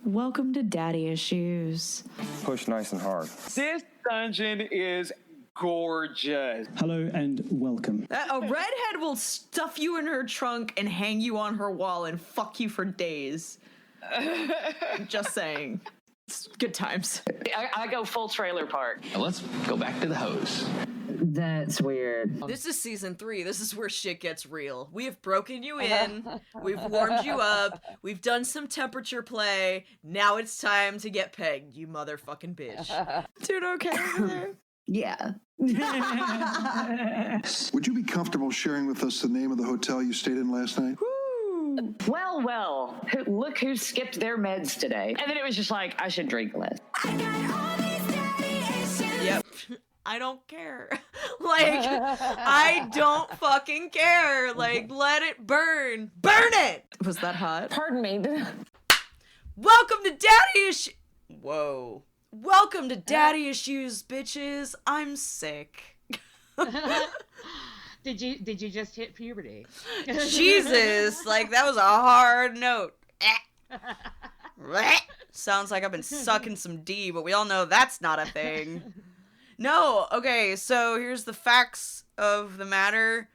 welcome to Daddy Issues. Push nice and hard. This dungeon is gorgeous. Hello and welcome. A redhead will stuff you in her trunk and hang you on her wall and fuck you for days. Just saying. It's good times. I go full trailer park. Now let's go back to the hose. That's weird. This is season 3. This is where shit gets real. We have broken you in. We've warmed you up. We've done some temperature play. Now it's time to get pegged, you motherfucking bitch. Dude, okay over there? Yeah. Would you be comfortable sharing with us the name of the hotel you stayed in last night? Well, look who skipped their meds today. And then it was just like, I should drink less. Yep. I don't care. I don't fucking care. Let it burn. Burn it! Was that hot? Pardon me. Welcome to Daddy Issues. Whoa. Welcome to Daddy Issues, bitches. I'm sick. Did you just hit puberty? Jesus, that was a hard note. Sounds like I've been sucking some D, but we all know that's not a thing. No, okay, so here's the facts of the matter.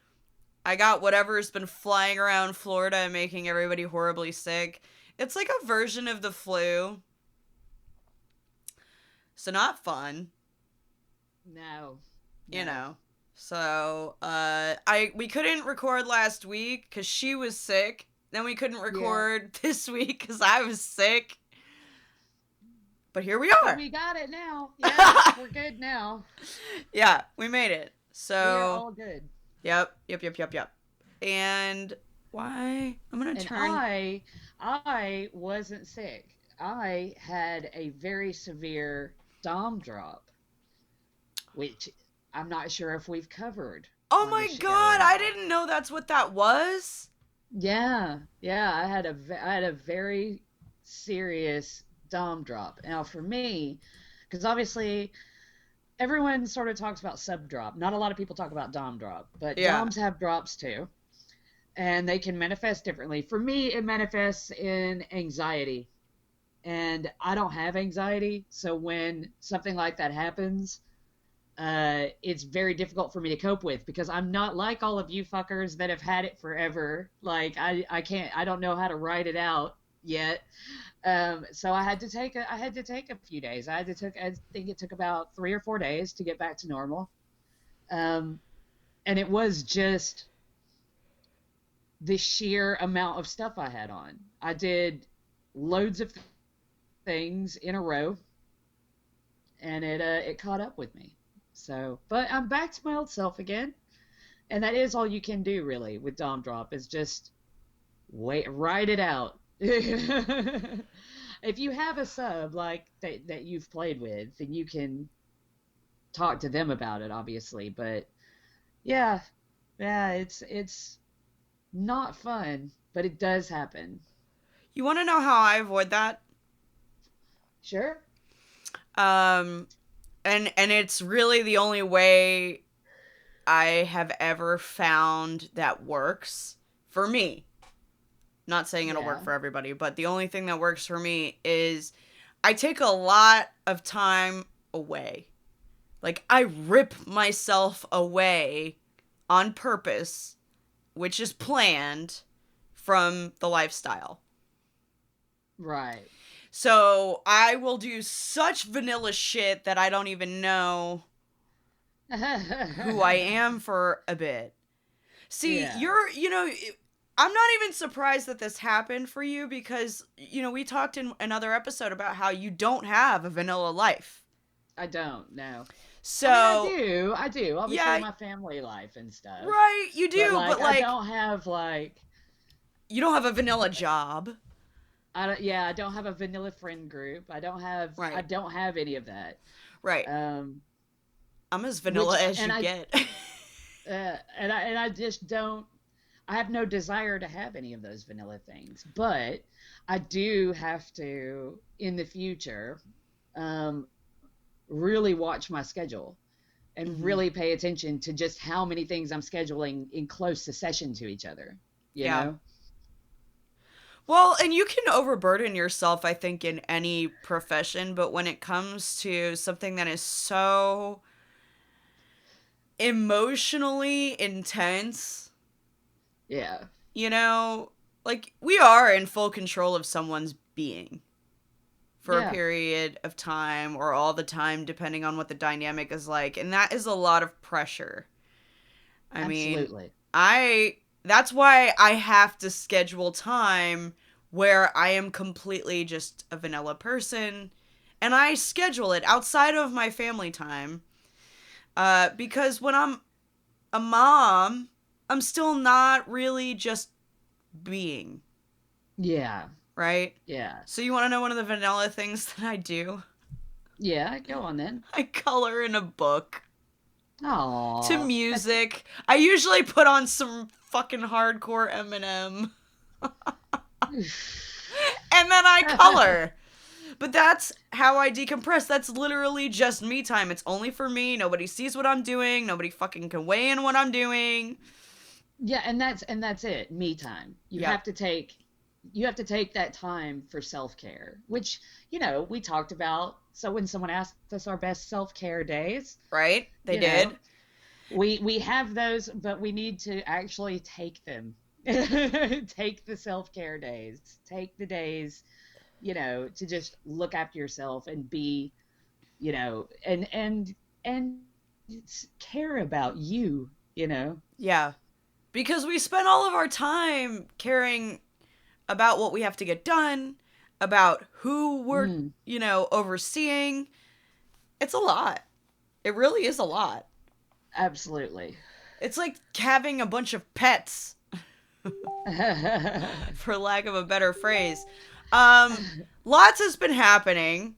I got whatever's been flying around Florida and making everybody horribly sick. It's like a version of the flu. So not fun. No. You know. So, we couldn't record last week because she was sick. Then we couldn't record this week because I was sick. But here we are. But we got it now. Yeah, we're good now. Yeah, we made it. So we're all good. Yep. And why? I'm gonna turn. I wasn't sick. I had a very severe Dom drop, which I'm not sure if we've covered. Oh my god! I didn't know that's what that was. Yeah. I had a very serious Dom drop. Now for me, because obviously everyone sort of talks about sub drop. Not a lot of people talk about Dom drop, but Doms have drops too, and they can manifest differently. For me, it manifests in anxiety, and I don't have anxiety, so when something like that happens, it's very difficult for me to cope with because I'm not like all of you fuckers that have had it forever. I don't know how to write it out yet. So I had to take a few days. I think it took about 3 or 4 days to get back to normal. And it was just the sheer amount of stuff I had on. I did loads of things in a row, and it caught up with me. So, but I'm back to my old self again, and that is all you can do really with Dom drop is just ride it out. If you have a sub like that you've played with, then you can talk to them about it, obviously. But yeah, it's not fun, but it does happen. You want to know how I avoid that? Sure. And it's really the only way I have ever found that works for me. Not saying it'll work for everybody, but the only thing that works for me is I take a lot of time away. I rip myself away on purpose, which is planned from the lifestyle. Right. So I will do such vanilla shit that I don't even know who I am for a bit. See, I'm not even surprised that this happened for you because, we talked in another episode about how you don't have a vanilla life. I don't, no. So I do. Obviously, my family life and stuff. Right, you do, but I don't have you don't have a vanilla job. I don't have a vanilla friend group. I don't have any of that. Right. I'm as vanilla as you get. And I just don't. I have no desire to have any of those vanilla things, but I do have to in the future really watch my schedule and really pay attention to just how many things I'm scheduling in close succession to each other. You know? Well, and you can overburden yourself, I think, in any profession, but when it comes to something that is so emotionally intense, Yeah. you know, like, we are in full control of someone's being for a Yeah. period of time or all the time, depending on what the dynamic is like. And that is a lot of pressure. I mean, Absolutely. that's why I have to schedule time where I am completely just a vanilla person, and I schedule it outside of my family time. Because when I'm a mom, I'm still not really just being, Yeah. right? Yeah. So you want to know one of the vanilla things that I do? Yeah. Go on then. I color in a book Oh. to music. I usually put on some fucking hardcore Eminem. And then I color. But that's how I decompress. That's literally just me time. It's only for me. Nobody sees what I'm doing. Nobody fucking can weigh in what I'm doing. Yeah, and that's it. Me time. You have to take that time for self-care, which, we talked about. So when someone asked us our best self-care days, Right? They you did. know, we have those, but we need to actually take them. Take the self-care days. Take the days, to just look after yourself and be, and care about you, Yeah. Because we spend all of our time caring about what we have to get done, about who we're, overseeing. It's a lot. It really is a lot. Absolutely. It's like having a bunch of pets, for lack of a better phrase. Lots has been happening.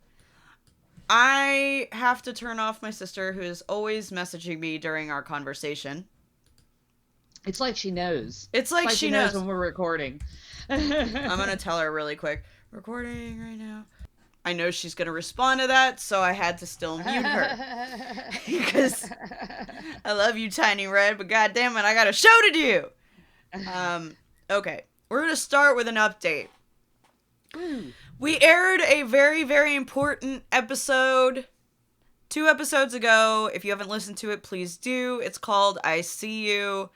I have to turn off my sister, who is always messaging me during our conversation. It's like she knows. It's like she knows when we're recording. I'm gonna tell her really quick. Recording right now. I know she's gonna respond to that, so I had to still mute her. Because I love you, Tiny Red, but goddamn it, I got a show to do! Okay. We're gonna start with an update. We aired a very, very important episode 2 episodes ago. If you haven't listened to it, please do. It's called I See You.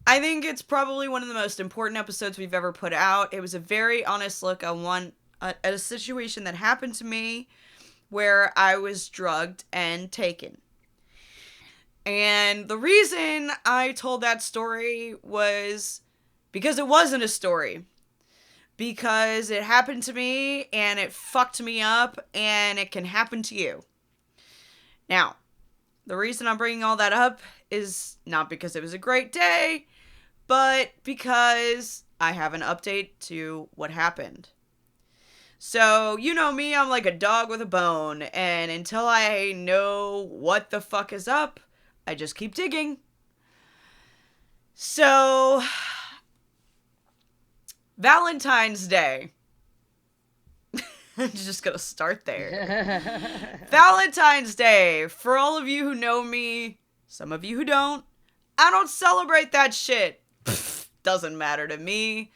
I think it's probably one of the most important episodes we've ever put out. It was a very honest look on at a situation that happened to me where I was drugged and taken. And the reason I told that story was because it wasn't a story. Because it happened to me and it fucked me up and it can happen to you. Now, the reason I'm bringing all that up is not because it was a great day, but because I have an update to what happened. So, you know me, I'm like a dog with a bone, and until I know what the fuck is up, I just keep digging. So, Valentine's Day. I'm just gonna start there. Valentine's Day. For all of you who know me, some of you who don't, I don't celebrate that shit. Doesn't matter to me.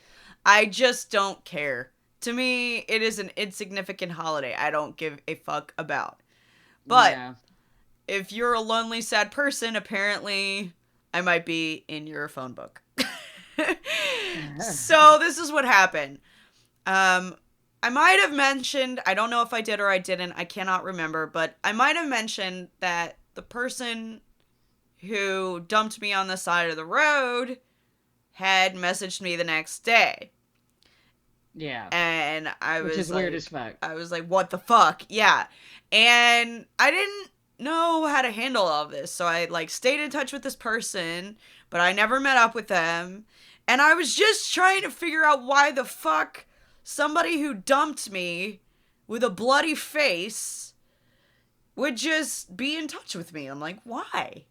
I just don't care. To me, it is an insignificant holiday I don't give a fuck about. But if you're a lonely, sad person, apparently I might be in your phone book. So this is what happened. I might have mentioned, I don't know if I did or I didn't, I cannot remember, but I might have mentioned that the person who dumped me on the side of the road had messaged me the next day. Yeah. And I was Which is like, weird as fuck. I was like, what the fuck? Yeah. And I didn't know how to handle all of this. So I stayed in touch with this person, but I never met up with them. And I was just trying to figure out why the fuck somebody who dumped me with a bloody face would just be in touch with me. I'm like, why?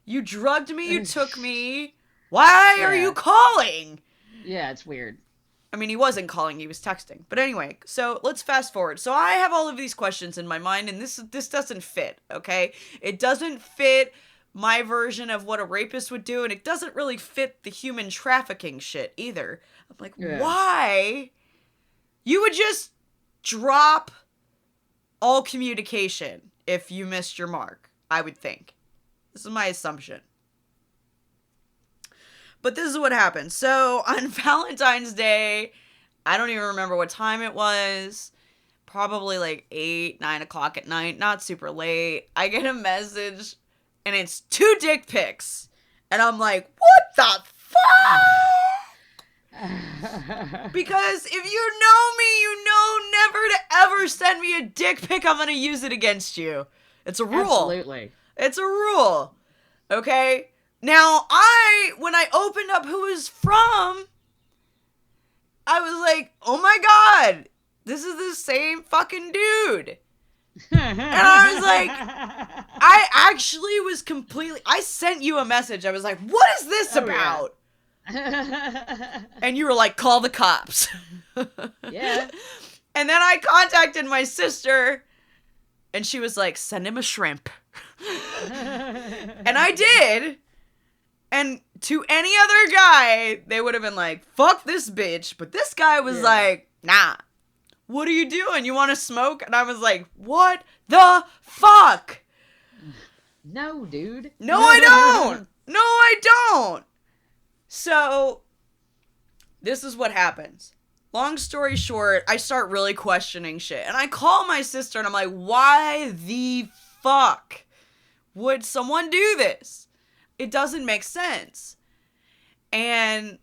You drugged me, you took me. Why are you calling? Yeah, it's weird. I mean, he wasn't calling, he was texting. But anyway, so let's fast forward. So I have all of these questions in my mind, and this doesn't fit, okay? It doesn't fit my version of what a rapist would do, and it doesn't really fit the human trafficking shit either. I'm like, why? You would just drop all communication if you missed your mark, I would think. This is my assumption. But this is what happened. So on Valentine's Day, I don't even remember what time it was. Probably like 8, 9 o'clock at night. Not super late. I get a message and it's 2 dick pics. And I'm like, what the fuck? Because if you know me, you know never to ever send me a dick pic. I'm going to use it against you. It's a rule. Absolutely. It's a rule. Okay? Now, when I opened up who it was from, I was like, oh my god, this is the same fucking dude. And I was like, I actually was completely, I sent you a message. I was like, what is this about? Yeah. And you were like, call the cops. Yeah. And then I contacted my sister, and she was like, send him a shrimp. And I did. And to any other guy, they would have been like, fuck this bitch. But this guy was like, nah. What are you doing? You want to smoke? And I was like, what the fuck? No, dude. No, I don't. No, I don't. So, this is what happens. Long story short, I start really questioning shit. And I call my sister and I'm like, why the fuck would someone do this? It doesn't make sense. And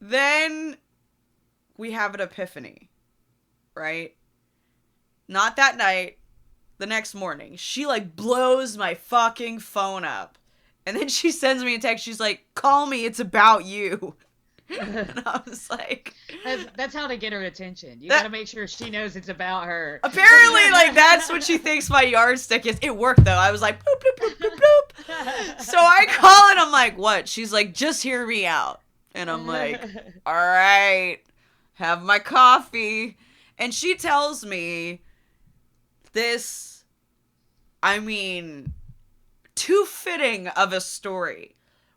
then we have an epiphany, right? Not that night, the next morning. She like blows my fucking phone up. And then she sends me a text. She's like, call me, it's about you. And I was like... That's how to get her attention. You gotta make sure she knows it's about her. Apparently, like, that's what she thinks my yardstick is. It worked, though. I was like, bloop, bloop, bloop, bloop, bloop. So I call and I'm like, what? She's like, just hear me out. And I'm like, all right, have my coffee. And she tells me this, I mean, too fitting of a story.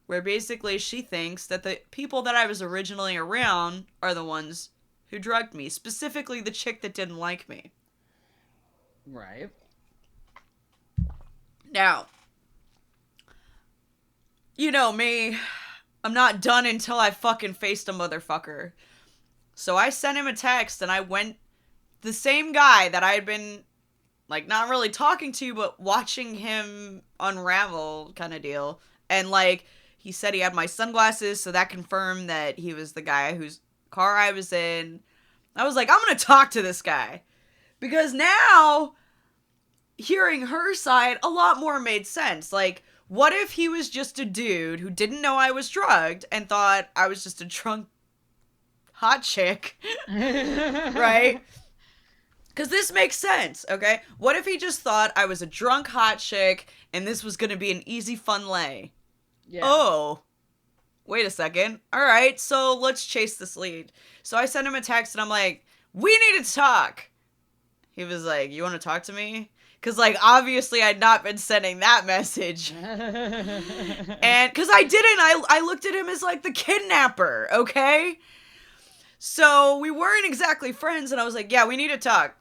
Where basically she thinks that the people that I was originally around are the ones who drugged me. Specifically the chick that didn't like me. Right. Now, you know me. I'm not done until I fucking faced a motherfucker. So I sent him a text and I went... The same guy that I had been, like, not really talking to, but watching him unravel kind of deal. And, like... He said he had my sunglasses, so that confirmed that he was the guy whose car I was in. I was like, I'm going to talk to this guy. Because now, hearing her side, a lot more made sense. Like, what if he was just a dude who didn't know I was drugged and thought I was just a drunk hot chick? Right? Because this makes sense, okay? What if he just thought I was a drunk hot chick and this was going to be an easy, fun lay? Yeah. Oh, wait a second. All right, so let's chase this lead. So I sent him a text and I'm like, we need to talk. He was like, you want to talk to me? Because, like, obviously I'd not been sending that message. And because I didn't, I looked at him as, like, the kidnapper, okay? So we weren't exactly friends and I was like, yeah, we need to talk.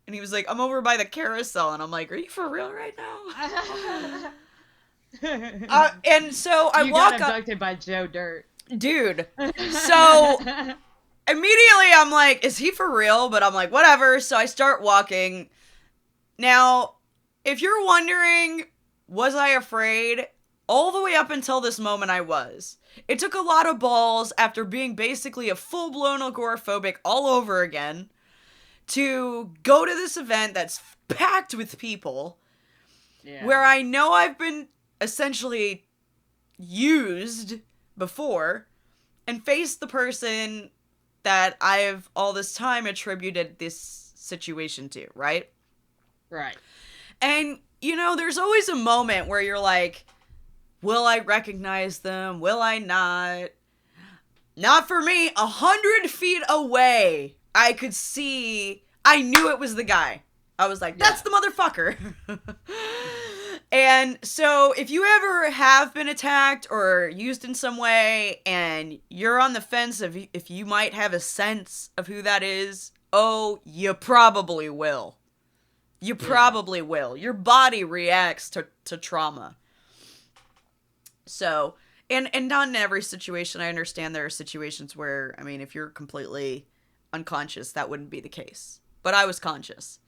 And he was like, I'm over by the carousel. And I'm like, are you for real right now? And so I you walk got up, abducted by Joe Dirt, dude. So immediately I'm like, is he for real? But I'm like, whatever. So I start walking. Now, if you're wondering, was I afraid? All the way up until this moment I was. It took a lot of balls after being basically a full-blown agoraphobic all over again to go to this event that's packed with people where I know I've been essentially used before and face the person that I've all this time attributed this situation to, right? right? And, you know, there's always a moment where you're like, will I recognize them? Will I not? Not for me. 100 feet away, I could see, I knew it was the guy. I was like, that's the motherfucker. And so if you ever have been attacked or used in some way and you're on the fence of if you might have a sense of who that is, oh, you probably will. You probably will. Your body reacts to trauma. So, and not in every situation. I understand there are situations where, I mean, if you're completely unconscious, that wouldn't be the case. But I was conscious.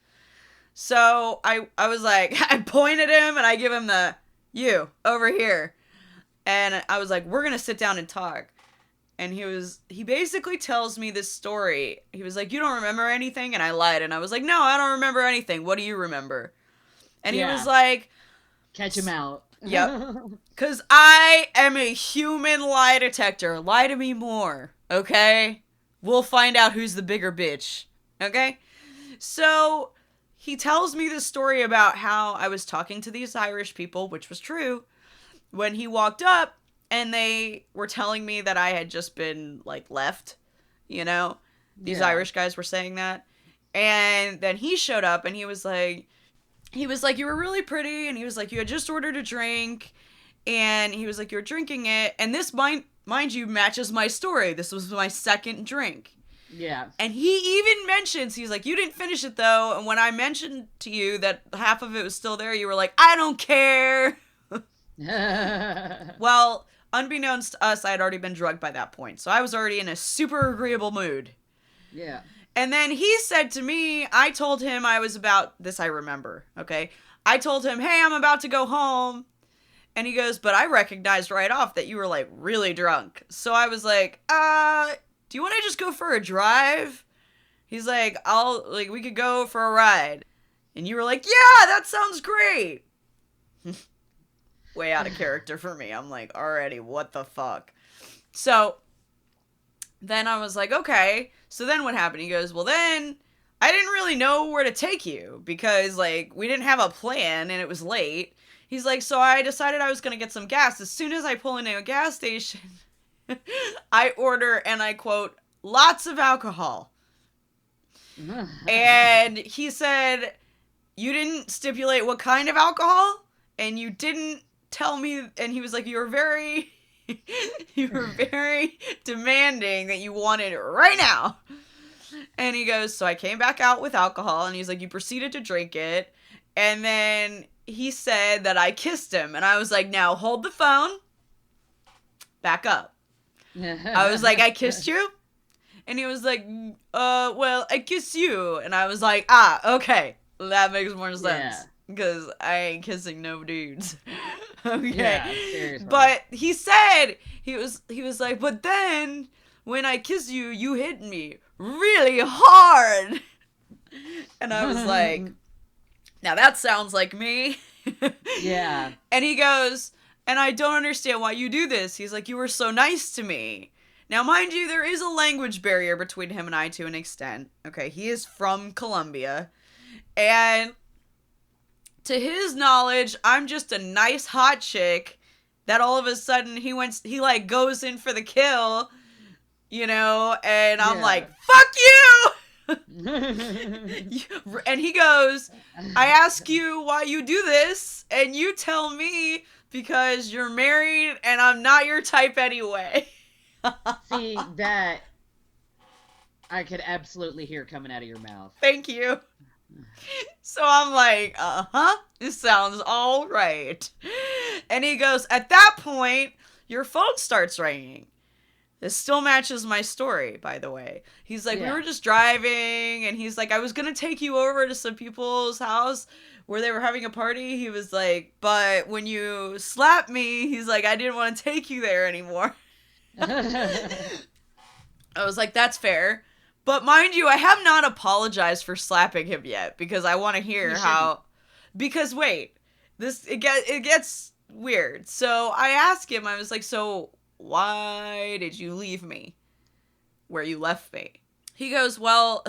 So I was like, I point at him and I give him the, you, over here. And I was like, we're going to sit down and talk. And he basically tells me this story. He was like, you don't remember anything? And I lied. And I was like, no, I don't remember anything. What do you remember? And he was like, catch him out. Yep. Because I am a human lie detector. Lie to me more. Okay? We'll find out who's the bigger bitch. Okay? So he tells me this story about how I was talking to these Irish people, which was true, when he walked up and they were telling me that I had just been, like, left, you know? These Irish guys were saying that. And then he showed up and he was like, you were really pretty, and he was like, you had just ordered a drink, and he was like, you were drinking it, and this, mind you, matches my story. This was my second drink. Yeah. And he even mentions, he's like, you didn't finish it, though, and when I mentioned to you that half of it was still there, you were like, I don't care. Well, unbeknownst to us, I had already been drugged by that point, so I was already in a super agreeable mood. Yeah. And then he said to me, I told him I was about, this I remember, okay? I told him, hey, I'm about to go home. And he goes, but I recognized right off that you were, like, really drunk. So I was like, do you want to just go for a drive? He's like, we could go for a ride. And you were like, yeah, that sounds great. Way out of character for me. I'm like, already, what the fuck? So then I was like, okay. So then what happened? He goes, well, then I didn't really know where to take you because, like, we didn't have a plan and it was late. He's like, so I decided I was going to get some gas. As soon as I pull into a gas station, I order, and I quote, lots of alcohol. And he said, you didn't stipulate what kind of alcohol, and you didn't tell me, and he was like, you were very demanding that you wanted it right now. And he goes, so I came back out with alcohol, and he's like, you proceeded to drink it, and then he said that I kissed him, and I was like, now hold the phone, back up. I was like, I kissed you? And he was like, well, I kissed you. And I was like, okay, that makes more sense. Because I ain't kissing no dudes. Okay. Yeah, seriously. But he said, he was like, but then when I kissed you, you hit me really hard. And I was like, now that sounds like me. Yeah. And he goes, and I don't understand why you do this. He's like, you were so nice to me. Now, mind you, there is a language barrier between him and I to an extent. Okay, he is from Colombia. And to his knowledge, I'm just a nice hot chick that all of a sudden he like goes in for the kill, you know, and I'm like, fuck you! And he goes, I ask you why you do this, and you tell me because you're married and I'm not your type anyway. See, that I could absolutely hear coming out of your mouth. Thank you. So I'm like, this sounds all right. And he goes, at that point, your phone starts ringing. This still matches my story, by the way. He's like, we were just driving, and he's like, I was going to take you over to some people's house where they were having a party. He was like, but when you slapped me, he's like, I didn't want to take you there anymore. I was like, that's fair. But mind you, I have not apologized for slapping him yet, because I want to hear how... Because, wait, it gets weird. So I asked him, I was like, so why did you leave me where you left me? He goes, well,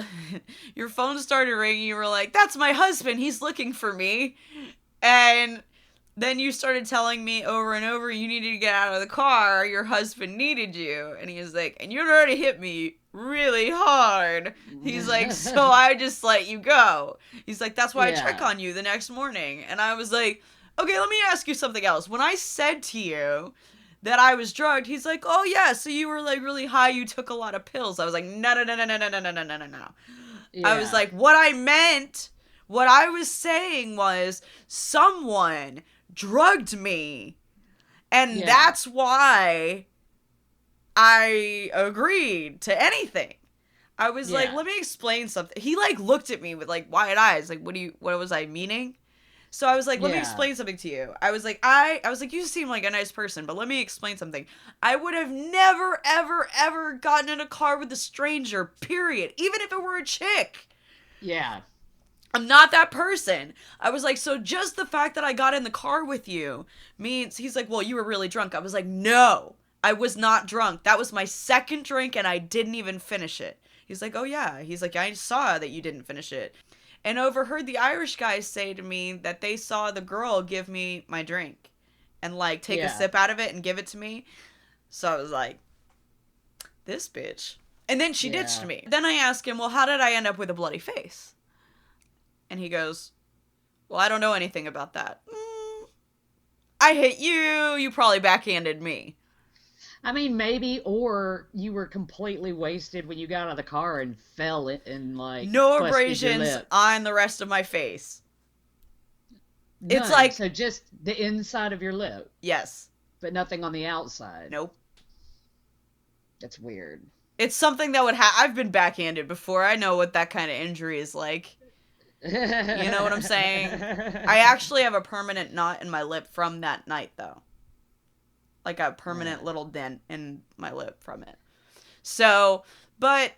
your phone started ringing. You were like, that's my husband. He's looking for me. And then you started telling me over and over you needed to get out of the car. Your husband needed you. And he was like, and you'd already hit me really hard. He's like, so I just let you go. He's like, that's why I check on you the next morning. And I was like, Okay, let me ask you something else. When I said to you that I was drugged, he's like, oh yeah, so you were like really high, you took a lot of pills. I was like, no. I was like, what I was saying was someone drugged me. And that's why I agreed to anything. I was like, let me explain something. He like looked at me with like wide eyes, like, what was I meaning? So I was like, let me explain something to you. I was like, you seem like a nice person, but let me explain something. I would have never, ever, ever gotten in a car with a stranger, period. Even if it were a chick. Yeah. I'm not that person. I was like, so just the fact that I got in the car with you means, he's like, well, you were really drunk. I was like, no, I was not drunk. That was my second drink and I didn't even finish it. He's like, oh yeah. He's like, I saw that you didn't finish it. And overheard the Irish guys say to me that they saw the girl give me my drink and like take a sip out of it and give it to me. So I was like, this bitch. And then she ditched me. Then I asked him, well, how did I end up with a bloody face? And he goes, well, I don't know anything about that. I hit you. You probably backhanded me. I mean, maybe, or you were completely wasted when you got out of the car and fell it and like no busted your abrasions lip. on the rest of my face. None. It's like so just the inside of your lip. Yes. But nothing on the outside. Nope. That's weird. It's something that would I've been backhanded before. I know what that kind of injury is like. You know what I'm saying? I actually have a permanent knot in my lip from that night, though. Like a permanent little dent in my lip from it. So, but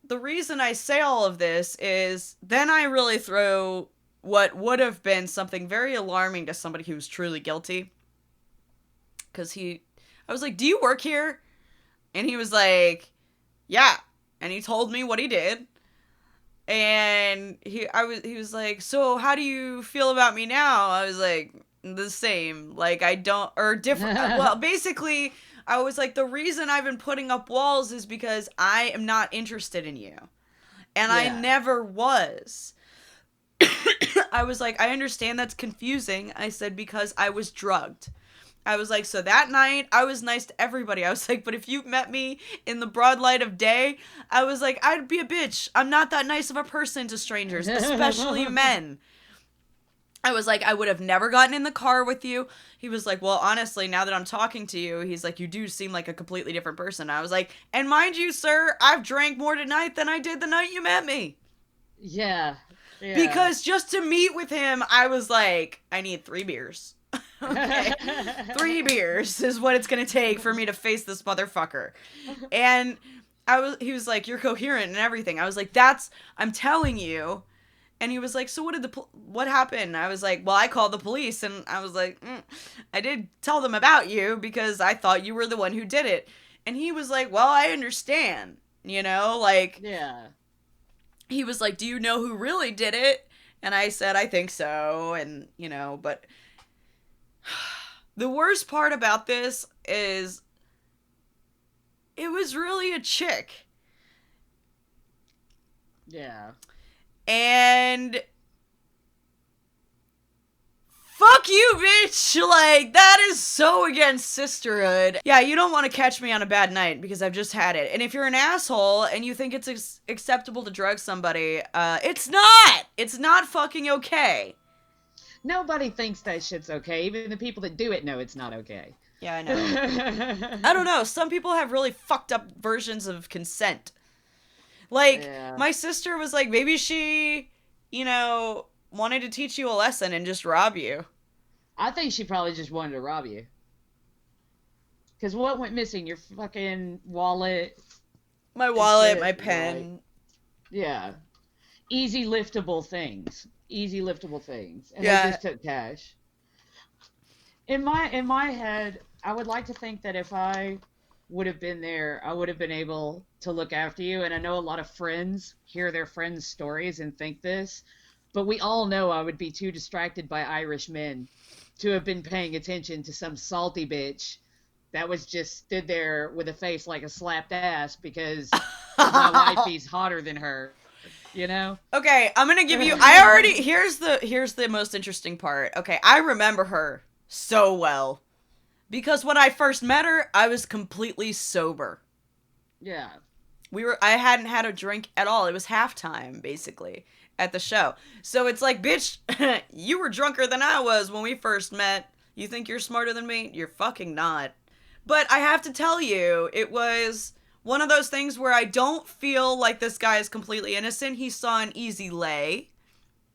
the reason I say all of this is then I really throw what would have been something very alarming to somebody who was truly guilty. Because I was like, do you work here? And he was like, yeah. And he told me what he did. And he was like, so how do you feel about me now? I was like, the same. Like, I don't, or different. Well, basically, I was like, the reason I've been putting up walls is because I am not interested in you. And I never was. I was like, I understand that's confusing. I said, because I was drugged. I was like, so that night, I was nice to everybody. I was like, but if you met me in the broad light of day, I was like, I'd be a bitch. I'm not that nice of a person to strangers, especially men. I was like, I would have never gotten in the car with you. He was like, well, honestly, now that I'm talking to you, he's like, you do seem like a completely different person. I was like, and mind you, sir, I've drank more tonight than I did the night you met me. Yeah. Because just to meet with him, I was like, I need 3 beers. Okay. 3 beers is what it's gonna take for me to face this motherfucker. And he was like, you're coherent and everything. I was like, I'm telling you. And he was like, so what happened? I was like, well, I called the police, and I was like, I did tell them about you because I thought you were the one who did it. And he was like, well, I understand, like, yeah. He was like, do you know who really did it? And I said, I think so. And, but the worst part about this is it was really a chick. Yeah. And fuck you, bitch! Like, that is so against sisterhood. Yeah, you don't want to catch me on a bad night because I've just had it. And if you're an asshole and you think it's acceptable to drug somebody, it's not! It's not fucking okay. Nobody thinks that shit's okay. Even the people that do it know it's not okay. Yeah, I know. I don't know. Some people have really fucked up versions of consent. Like, my sister was like, maybe she, wanted to teach you a lesson and just rob you. I think she probably just wanted to rob you. Because what went missing? Your fucking wallet. My wallet, my pen. Yeah. Easy liftable things. And they just took cash. In my head, I would like to think that if I would have been there, I would have been able to look after you. And I know a lot of friends hear their friends' stories and think this, but we all know I would be too distracted by Irish men to have been paying attention to some salty bitch that was just stood there with a face like a slapped ass because my wifey's hotter than her. you know? Okay, I'm gonna give you. Here's the most interesting part. Okay, I remember her so well because when I first met her, I was completely sober. Yeah. I hadn't had a drink at all. It was halftime basically at the show. So it's like, bitch, you were drunker than I was when we first met. You think you're smarter than me? You're fucking not. But I have to tell you, it was one of those things where I don't feel like this guy is completely innocent. He saw an easy lay.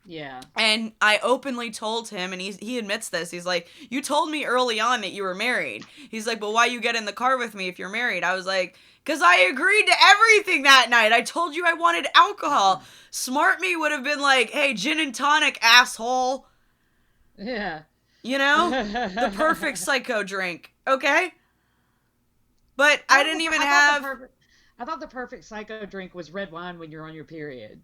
Yeah. And I openly told him, and he admits this. He's like, you told me early on that you were married. He's like, but why you get in the car with me if you're married? I was like, because I agreed to everything that night. I told you I wanted alcohol. Smart me would have been like, hey, gin and tonic, asshole. Yeah. You know? The perfect psycho drink. Okay? But I didn't even have... I thought the perfect psycho drink was red wine when you're on your period.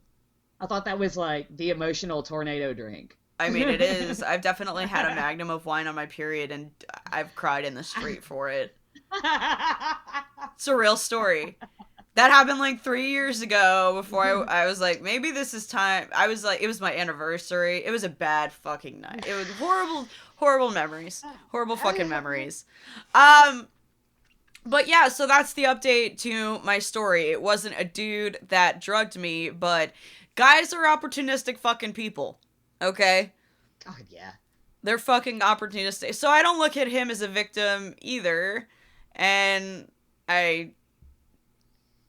I thought that was like the emotional tornado drink. I mean, it is. I've definitely had a magnum of wine on my period, and I've cried in the street for it. It's a real story. That happened like 3 years ago before I was like, maybe this is time. I was like, it was my anniversary. It was a bad fucking night. It was horrible memories. Horrible fucking memories. But yeah, so that's the update to my story. It wasn't a dude that drugged me, but guys are opportunistic fucking people. Okay? God, yeah. They're fucking opportunistic. So I don't look at him as a victim either. And I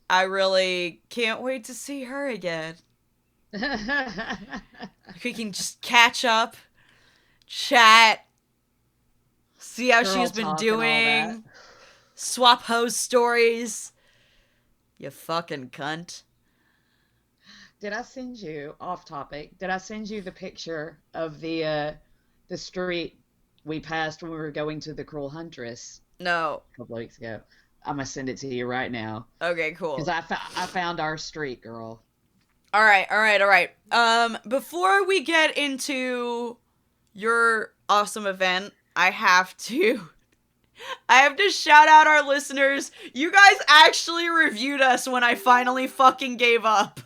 really can't wait to see her again. We can just catch up, chat, see how she's been doing, swap host stories. You fucking cunt. Did I send you, off topic, did I send you the picture of the street we passed when we were going to the Cruel Huntress? No. A couple weeks ago. I'm going to send it to you right now. Okay, cool. Because I found our street, girl. All right. Before we get into your awesome event, I have to shout out our listeners. You guys actually reviewed us when I finally fucking gave up.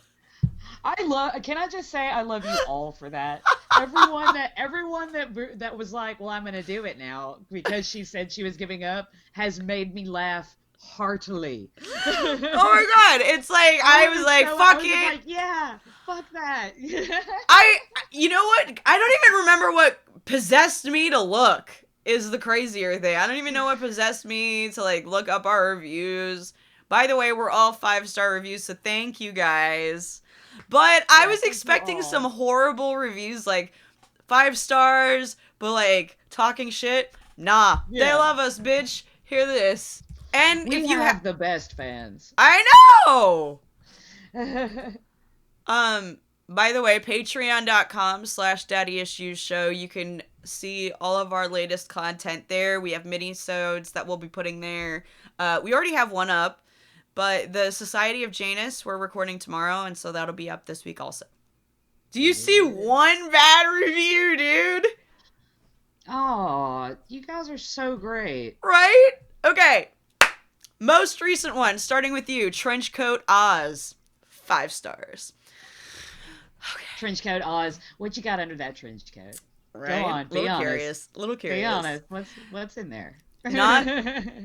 Can I just say I love you all for that. Everyone that was like, well, I'm going to do it now because she said she was giving up has made me laugh heartily. Oh my god, it's like I was like, fuck it. Like, yeah, fuck that. You know what? I don't even remember what possessed me to look is the crazier thing. I don't even know what possessed me to like look up our reviews. By the way, we're all 5-star reviews, so thank you guys. But I was expecting some horrible reviews, like 5 stars, but like talking shit. Nah, They love us, bitch. Hear this. And we if you have the best fans. I know. By the way, patreon.com/daddyissues show. You can see all of our latest content there. We have mini-sodes that we'll be putting there. We already have one up. But the Society of Janus, we're recording tomorrow, and so that'll be up this week also. Do you see one bad review, dude? Oh, you guys are so great. Right? Okay. Most recent one, starting with you, Trenchcoat Oz. 5 stars. Okay. Trenchcoat Oz. What you got under that trench coat? Right? Go on, be honest. Little curious. Be honest. What's in there?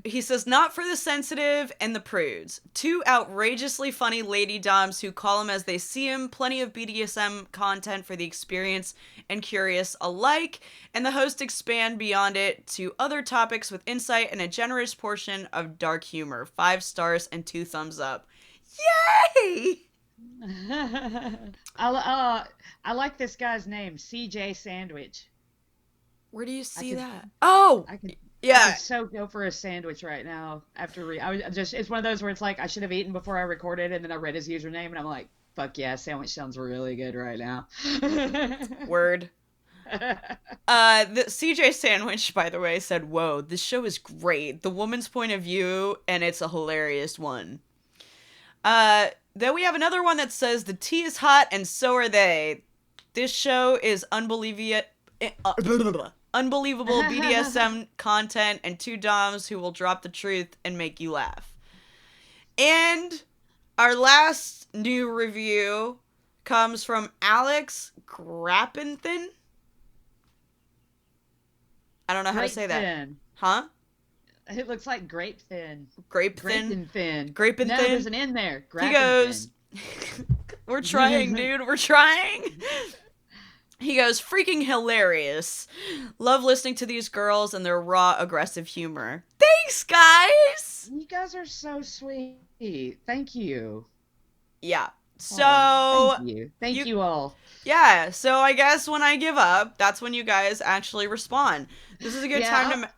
He says, not for the sensitive and the prudes. 2 outrageously funny lady doms who call him as they see him. Plenty of BDSM content for the experienced and curious alike. And the hosts expand beyond it to other topics with insight and a generous portion of dark humor. 5 stars and 2 thumbs up. Yay! I like this guy's name, CJ Sandwich. Where do you see that? Oh! Yeah. I could so go for a sandwich right now after it's one of those where it's like I should have eaten before I recorded and then I read his username and I'm like, fuck yeah, sandwich sounds really good right now. Word. The CJ Sandwich, by the way, said, whoa, this show is great. The woman's point of view, and it's a hilarious one. Then we have another one that says, the tea is hot and so are they. This show is unbelievable BDSM content and 2 doms who will drop the truth and make you laugh. And our last new review comes from Alex Grappenthin. I don't know how to say that. Thin. Huh? It looks like grape thin. Grape Grape thin? and thin. Grape and no, thin? there's an N there. He goes, we're trying, dude. We're trying. He goes, freaking hilarious. Love listening to these girls and their raw, aggressive humor. Thanks, guys. You guys are so sweet. Thank you. Yeah. So, thank you. Thank you all. Yeah. So I guess when I give up, that's when you guys actually respond. This is a good time to...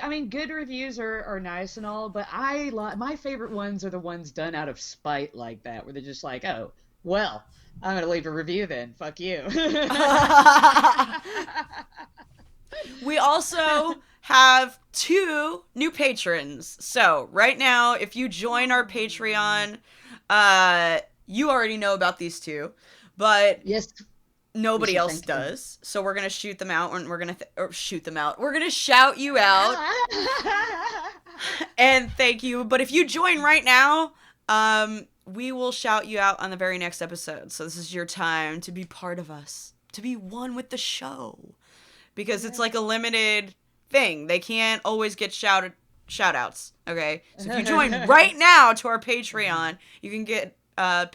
I mean, good reviews are nice and all, but my favorite ones are the ones done out of spite like that, where they're just like, oh, well, I'm gonna leave a review then. Fuck you. We also have 2 new patrons. So right now, if you join our Patreon, you already know about these 2, but yes. Nobody else does, so we're gonna shoot them out, and we're gonna shoot them out. We're gonna shout you out, and thank you. But if you join right now, we will shout you out on the very next episode. So this is your time to be part of us, to be one with the show, because it's like a limited thing. They can't always get shout outs. Okay, so if you join right now to our Patreon, you can get I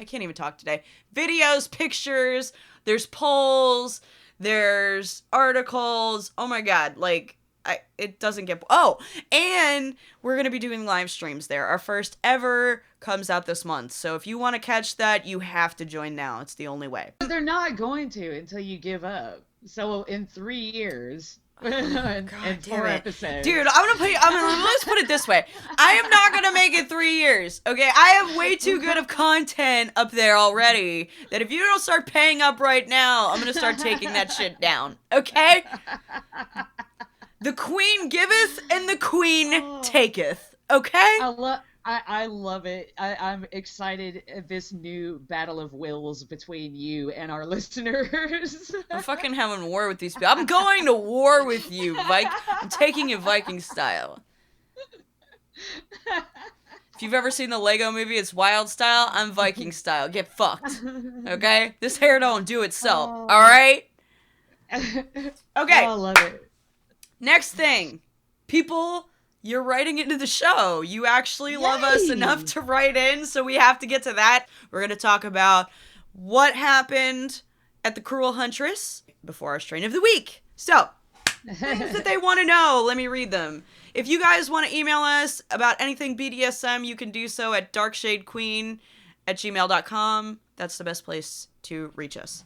can't even talk today. Videos, pictures, there's polls, there's articles. Oh my god, like, it doesn't get... Oh, and we're going to be doing live streams there. Our first ever comes out this month. So if you want to catch that, you have to join now. It's the only way. They're not going to until you give up. So in 3 years... and 4 episodes. Dude, let's put it this way. I am not gonna make it 3 years, okay? I have way too good of content up there already that if you don't start paying up right now, I'm gonna start taking that shit down, okay? The queen giveth and the queen taketh, okay? I love it. I'm excited at this new battle of wills between you and our listeners. I'm fucking having war with these people. I'm going to war with you, I'm taking it Viking style. If you've ever seen the Lego movie, it's Wild Style. I'm Viking style. Get fucked, okay? This hair don't do itself, alright? Okay. I love it. Next thing. People... You're writing into the show. You actually love us enough to write in, so we have to get to that. We're going to talk about what happened at the Cruel Huntress before our strain of the week. So, things that they want to know, let me read them. If you guys want to email us about anything BDSM, you can do so at darkshadequeen@gmail.com. That's the best place to reach us.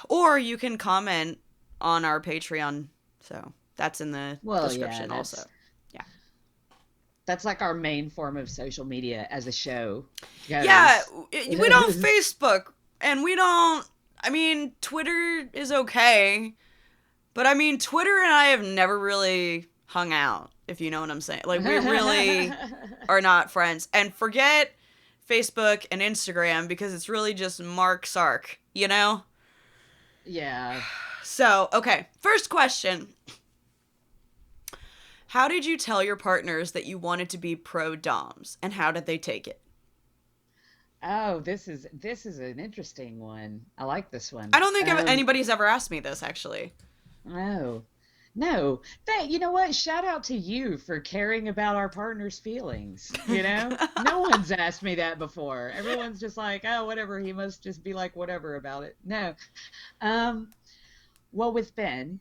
Or you can comment on our Patreon, so... That's in the description also. Yeah. That's like our main form of social media as a show. Yeah, we don't Facebook, and we don't... I mean, Twitter is okay, but I mean, Twitter and I have never really hung out, if you know what I'm saying. Like, we really are not friends. And forget Facebook and Instagram, because it's really just Mark Sark, you know? Yeah. So, okay, first question. How did you tell your partners that you wanted to be pro-doms, and how did they take it? Oh, this is an interesting one. I like this one. I don't think anybody's ever asked me this, actually. No. You know what? Shout out to you for caring about our partner's feelings. You know? No one's asked me that before. Everyone's just like, oh, whatever. He must just be like, whatever about it. No. Well, with Ben,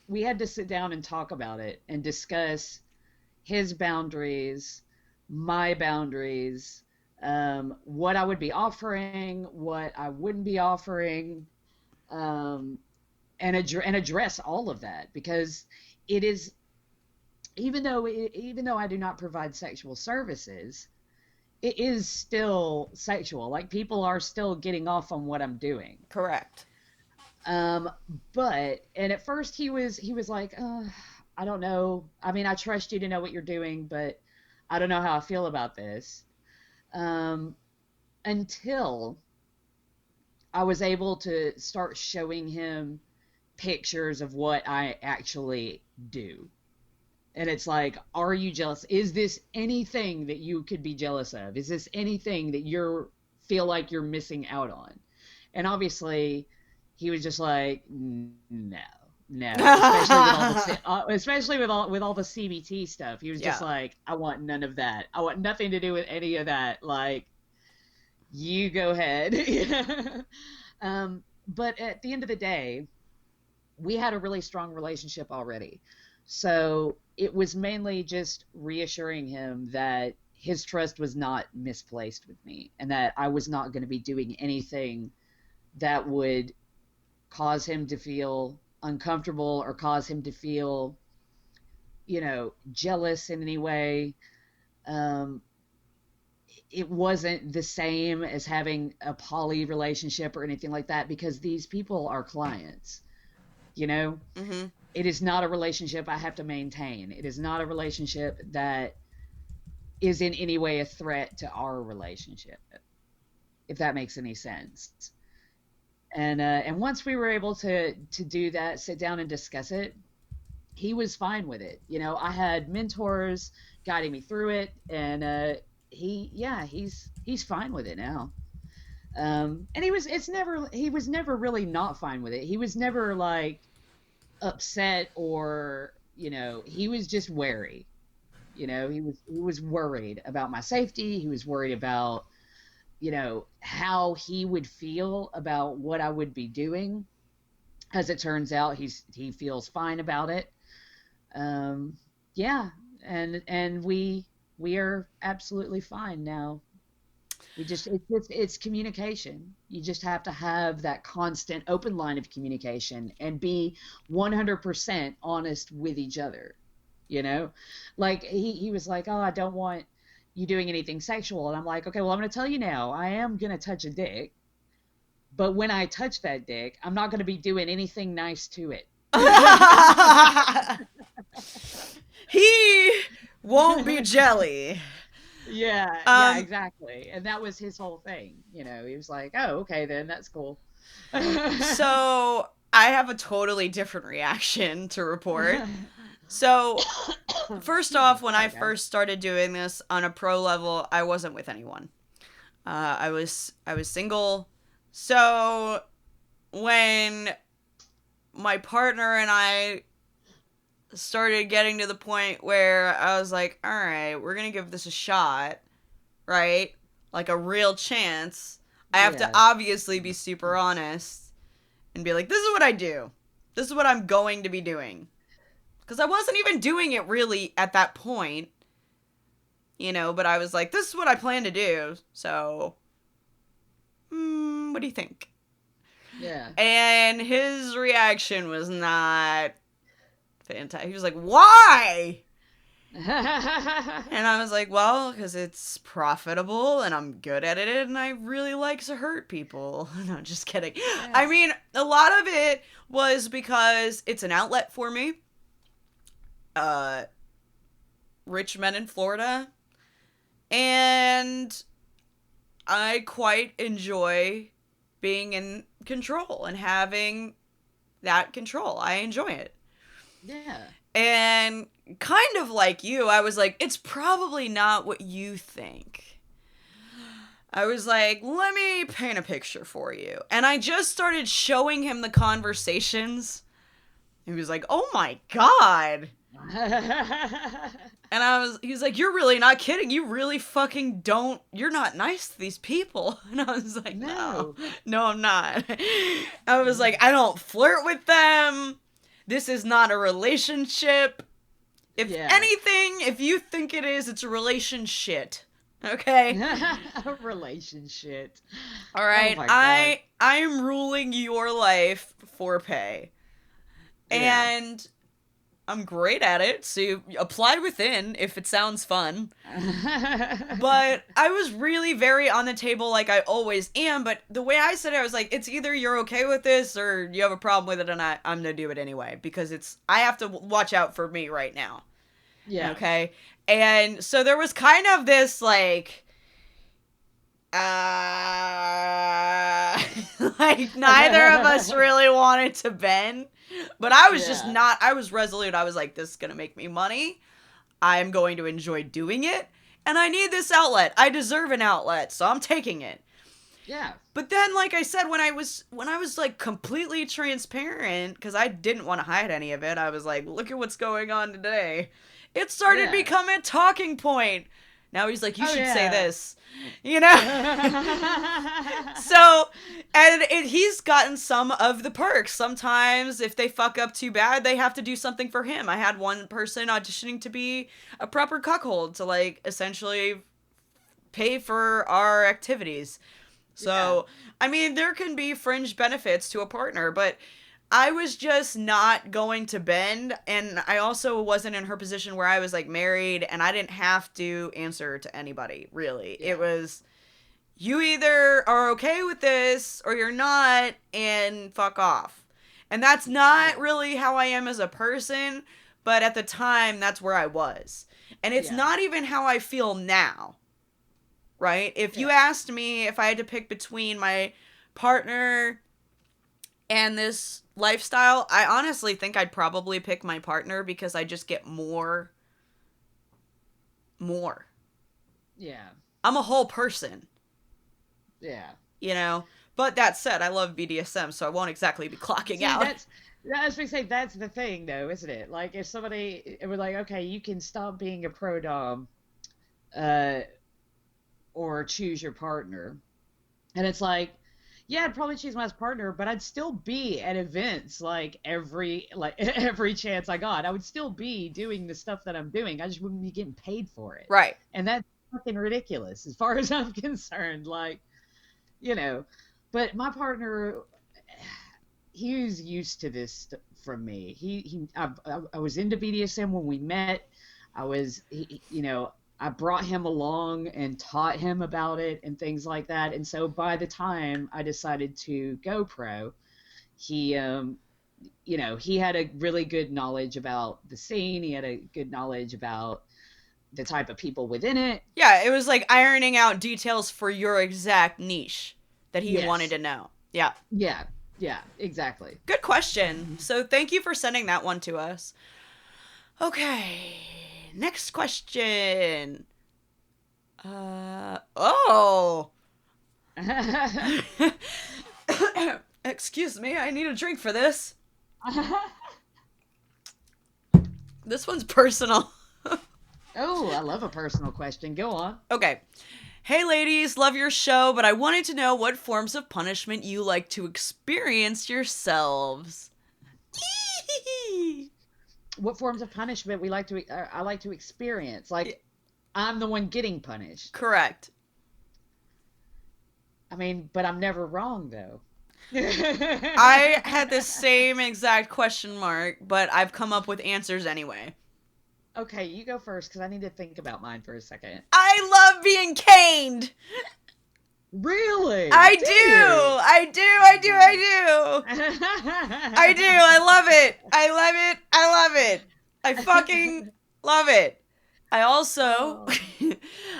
we had to sit down and talk about it and discuss his boundaries, my boundaries, what I would be offering, what I wouldn't be offering, and address all of that, because it is, even though I do not provide sexual services, it is still sexual. Like, people are still getting off on what I'm doing. Correct. But at first he was like, I don't know. I mean, I trust you to know what you're doing, but I don't know how I feel about this. Until I was able to start showing him pictures of what I actually do. And it's like, are you jealous? Is this anything that you could be jealous of? Is this anything that you feel like you're missing out on? And obviously, he was just like, no, especially with all the CBT stuff. He was just like, I want none of that. I want nothing to do with any of that. Like, you go ahead. But at the end of the day, we had a really strong relationship already. So it was mainly just reassuring him that his trust was not misplaced with me and that I was not going to be doing anything that would cause him to feel uncomfortable or cause him to feel, jealous in any way. It wasn't the same as having a poly relationship or anything like that because these people are clients, Mm-hmm. It is not a relationship I have to maintain. It is not a relationship that is in any way a threat to our relationship, if that makes any sense. And once we were able to do that, sit down and discuss it, he was fine with it. I had mentors guiding me through it, and he's fine with it now. And he was never really not fine with it. He was never like upset or he was just wary. He was worried about my safety. He was worried about how he would feel about what I would be doing. As it turns out, he feels fine about it. And we are absolutely fine now. It's communication. You just have to have that constant open line of communication and be 100% honest with each other. Like he was like, oh, I don't want you doing anything sexual. And I'm like, okay, well, I'm going to tell you now, I am going to touch a dick. But when I touch that dick, I'm not going to be doing anything nice to it. He won't be jelly. Yeah, exactly. And that was his whole thing. He was like, oh, okay, then that's cool. So I have a totally different reaction to report. So first off, when I first started doing this on a pro level, I wasn't with anyone. I was single. So when my partner and I started getting to the point where I was like, all right, we're going to give this a shot, right? Like a real chance. I have to obviously be super honest and be like, this is what I do. This is what I'm going to be doing. Because I wasn't even doing it really at that point, but I was like, this is what I plan to do. So, what do you think? Yeah. And his reaction was not fantastic. He was like, why? And I was like, well, because it's profitable and I'm good at it and I really like to hurt people. No, just kidding. Yeah. I mean, a lot of it was because it's an outlet for me. Rich men in Florida. And I quite enjoy being in control and having that control. I enjoy it. Yeah. And kind of like you, I was like, it's probably not what you think. I was like, let me paint a picture for you. And I just started showing him the conversations. He was like, oh my God. And he was like, you're really not kidding. You really fucking you're not nice to these people. And I was like, no, I'm not. I was like, I don't flirt with them. This is not a relationship. If anything, if you think it is, it's a relationship. Okay? A relationship. All right. Oh I'm ruling your life for pay. Yeah. And I'm great at it, so you apply within if it sounds fun. But I was really very on the table like I always am, but the way I said it, I was like, it's either you're okay with this or you have a problem with it and I'm going to do it anyway because I have to watch out for me right now. Yeah. Okay? And so there was kind of this like Like, neither of us really wanted to bend, but I was just not, I was resolute. I was like, this is going to make me money. I'm going to enjoy doing it, and I need this outlet. I deserve an outlet, so I'm taking it. Yeah. But then, like I said, when I was like completely transparent, because I didn't want to hide any of it, I was like, look at what's going on today. It started becoming a talking point. Now he's like, you should say this, you know? So, and he's gotten some of the perks. Sometimes if they fuck up too bad, they have to do something for him. I had one person auditioning to be a proper cuckold to, like, essentially pay for our activities. So, I mean, there can be fringe benefits to a partner, but I was just not going to bend, and I also wasn't in her position where I was, like, married, and I didn't have to answer to anybody, really. Yeah. It was, you either are okay with this, or you're not, and fuck off. And that's not really how I am as a person, but at the time, that's where I was. And it's not even how I feel now. Right? If you asked me if I had to pick between my partner and this lifestyle, I honestly think I'd probably pick my partner because I just get more. Yeah. I'm a whole person. Yeah. You know? But that said, I love BDSM, so I won't exactly be clocking out. I was going to say, that's the thing, though, isn't it? Like, if somebody were like, okay, you can stop being a pro-dom, or choose your partner. And it's like, yeah, I'd probably choose my partner, but I'd still be at events like every chance I got. I would still be doing the stuff that I'm doing. I just wouldn't be getting paid for it. Right. And that's fucking ridiculous as far as I'm concerned. Like, you know, but my partner, he was used to this from me. I was into BDSM when we met. I brought him along and taught him about it and things like that. And so by the time I decided to go pro, he had a really good knowledge about the scene. He had a good knowledge about the type of people within it. Yeah, it was like ironing out details for your exact niche that he wanted to know. Yeah. Yeah. Yeah, exactly. Good question. So thank you for sending that one to us. Okay. Next question. Excuse me, I need a drink for this. This one's personal. Oh, I love a personal question. Go on. Okay. Hey ladies, love your show, but I wanted to know what forms of punishment you like to experience yourselves. What forms of punishment I like to experience? Like, I'm the one getting punished. Correct. I mean, but I'm never wrong, though. I had the same exact question mark, but I've come up with answers anyway. Okay, you go first, because I need to think about mine for a second. I love being caned! Really? I do! I do! I love it! I love it! I fucking love it! I also,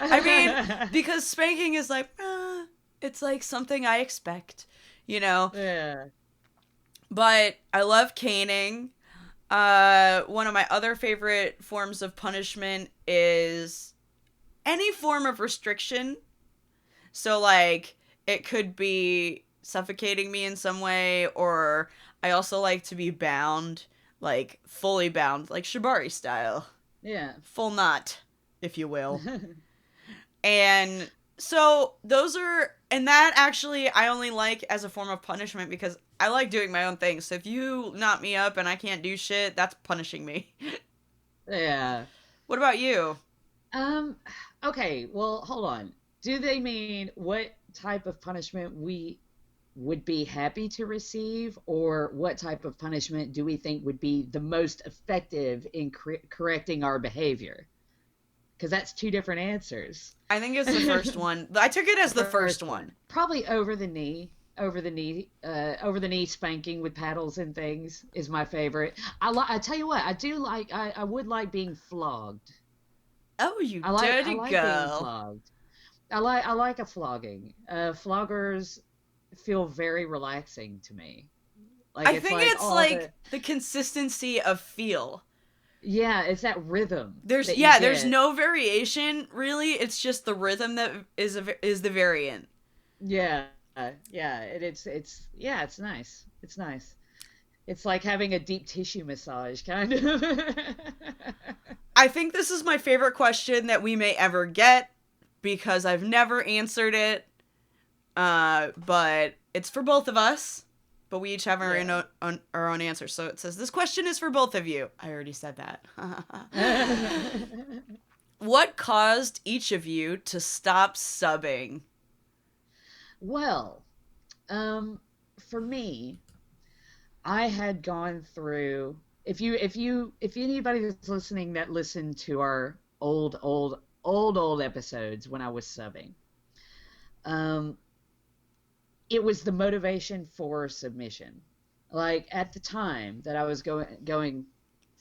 I mean, because spanking is like, it's like something I expect, you know? Yeah. But I love caning. One of my other favorite forms of punishment is any form of restriction. So, like, it could be suffocating me in some way, or I also like to be bound, like, fully bound, like shibari style. Yeah. Full knot, if you will. And so, those are, and that actually I only like as a form of punishment because I like doing my own thing. So, if you knot me up and I can't do shit, that's punishing me. Yeah. What about you? Okay, well, hold on. Do they mean what type of punishment we would be happy to receive, or what type of punishment do we think would be the most effective in correcting our behavior? Because that's two different answers. I think it's the first one. I took it as the first one. Probably over the knee spanking with paddles and things is my favorite. I tell you what, I would like being flogged. Oh, you I like dirty being girl. flogged. I like a flogging. Floggers feel very relaxing to me. Like I think it's all like the consistency of feel. yeah, it's that rhythm. There's that you there's get. no variation really. It's just the rhythm that is the variant. Yeah, it's nice. It's nice. It's like having a deep tissue massage, kind of. I think this is my favorite question that we may ever get because I've never answered it. But it's for both of us. But we each have our own answer. So it says, this question is for both of you. I already said that. What caused each of you to stop subbing? Well, for me, I had gone through. If anybody that's listening that listened to our old episodes when I was subbing, it was the motivation for submission. Like at the time that I was going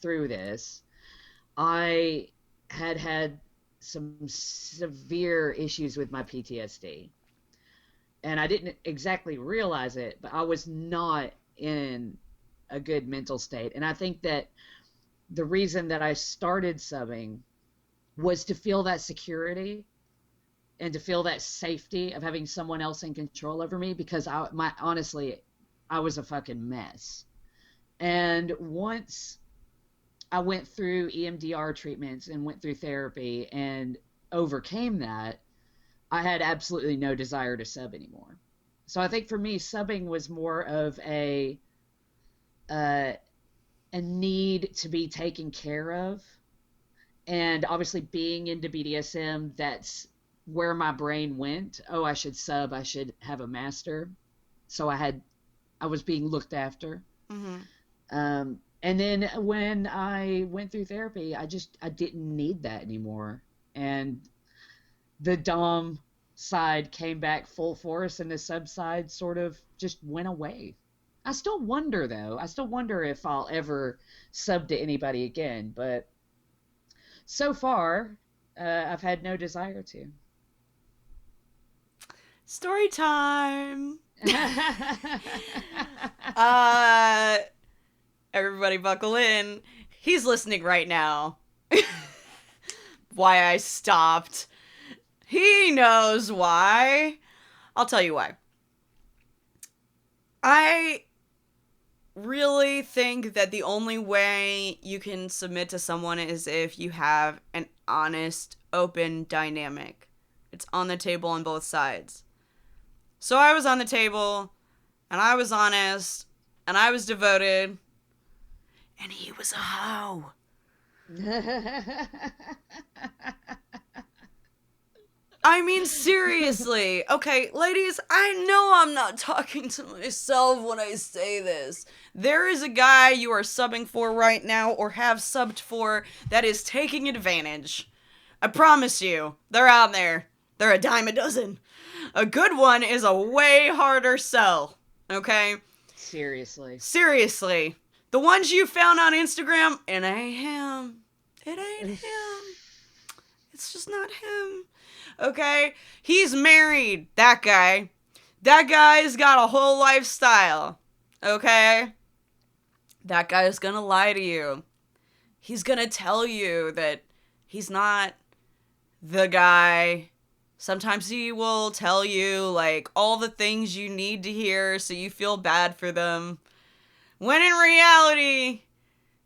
through this, I had some severe issues with my PTSD. And I didn't exactly realize it, but I was not in a good mental state. And I think that the reason that I started subbing was to feel that security and to feel that safety of having someone else in control over me, because honestly, I was a fucking mess. And once I went through EMDR treatments and went through therapy and overcame that, I had absolutely no desire to sub anymore. So I think for me, subbing was more of a need to be taken care of. And obviously being into BDSM, that's where my brain went. Oh, I should sub, I should have a master. So I was being looked after. Mm-hmm. And then when I went through therapy, I didn't need that anymore. And the Dom side came back full force and the sub side sort of just went away. I still wonder though. I still wonder if I'll ever sub to anybody again, but so far, I've had no desire to. Story time. Everybody buckle in. He's listening right now. Why I stopped. He knows why. I'll tell you why. I really think that the only way you can submit to someone is if you have an honest, open dynamic. It's on the table on both sides. So I was on the table, and I was honest, and I was devoted, and he was a hoe. I mean, seriously. Okay, ladies, I know I'm not talking to myself when I say this. There is a guy you are subbing for right now, or have subbed for, that is taking advantage. I promise you, they're out there. They're a dime a dozen. A good one is a way harder sell, okay? Seriously. Seriously. The ones you found on Instagram, it ain't him. It ain't him. It's just not him. Okay? He's married, that guy. That guy's got a whole lifestyle. Okay? That guy's gonna lie to you. He's gonna tell you that he's not the guy. Sometimes he will tell you, like, all the things you need to hear so you feel bad for them. When in reality,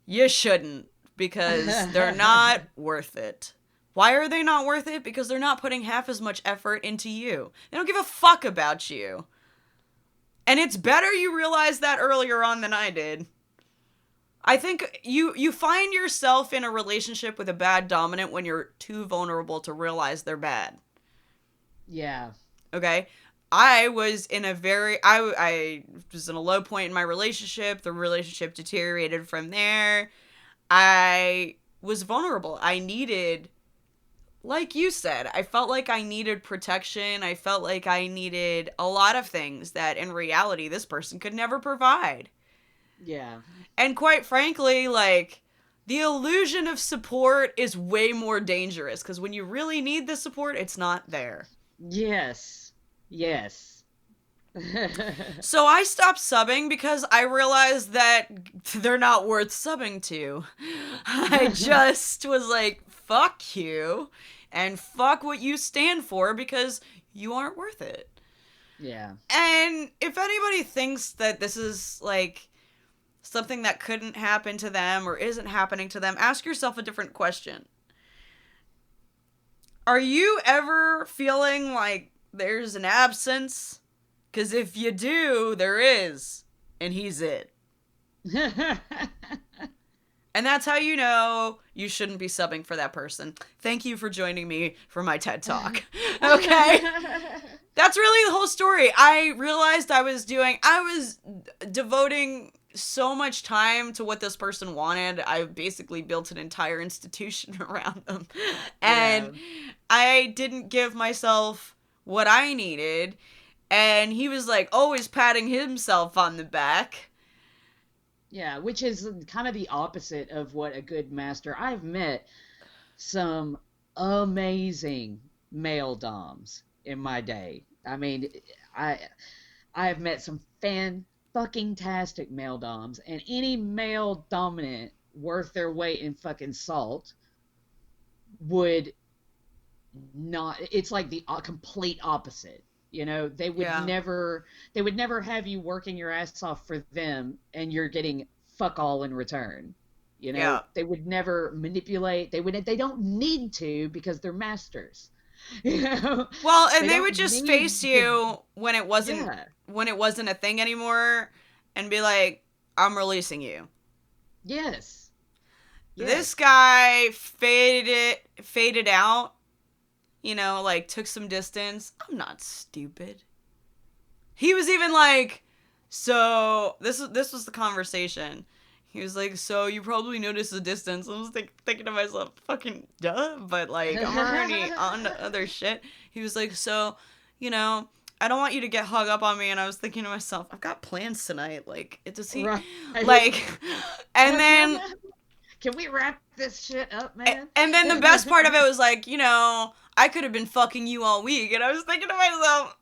you shouldn't, because they're not worth it. Why are they not worth it? Because they're not putting half as much effort into you. They don't give a fuck about you. And it's better you realize that earlier on than I did. I think you find yourself in a relationship with a bad dominant when you're too vulnerable to realize they're bad. Yeah. Okay? I was in I was in a low point in my relationship. The relationship deteriorated from there. I was vulnerable. I needed, like you said, I felt like I needed protection. I felt like I needed a lot of things that in reality this person could never provide. Yeah. And quite frankly, like, the illusion of support is way more dangerous because when you really need the support, it's not there. Yes. Yes. So I stopped subbing because I realized that they're not worth subbing to. I just was like, fuck you, and fuck what you stand for, because you aren't worth it. Yeah. And if anybody thinks that this is, like, something that couldn't happen to them or isn't happening to them, ask yourself a different question. Are you ever feeling like there's an absence? Because if you do, there is. And he's it. And that's how you know you shouldn't be subbing for that person. Thank you for joining me for my TED Talk. Okay? That's really the whole story. I realized I was devoting so much time to what this person wanted. I basically built an entire institution around them. And I didn't give myself what I needed. And he was, like, always patting himself on the back. Yeah, which is kind of the opposite of what a good master. I've met some amazing male doms in my day. I mean, I have met some fucking-tastic male doms, and any male dominant worth their weight in fucking salt would not. It's like the complete opposite. You know, they would never have you working your ass off for them and you're getting fuck all in return. You know, they would never manipulate. They don't need to, because they're masters. You know? Well, and they would just face you when it wasn't a thing anymore and be like, I'm releasing you. Yes. This guy faded out. You know, like, took some distance. I'm not stupid. He was even like, so, this was the conversation. He was like, so, you probably noticed the distance. I was thinking to myself, fucking duh, but, like, I'm already on to other shit. He was like, so, you know, I don't want you to get hung up on me. And I was thinking to myself, I've got plans tonight. Like, does he, like, and then... Can we wrap this shit up, man? And then the best part of it was like, you know, I could have been fucking you all week. And I was thinking to myself,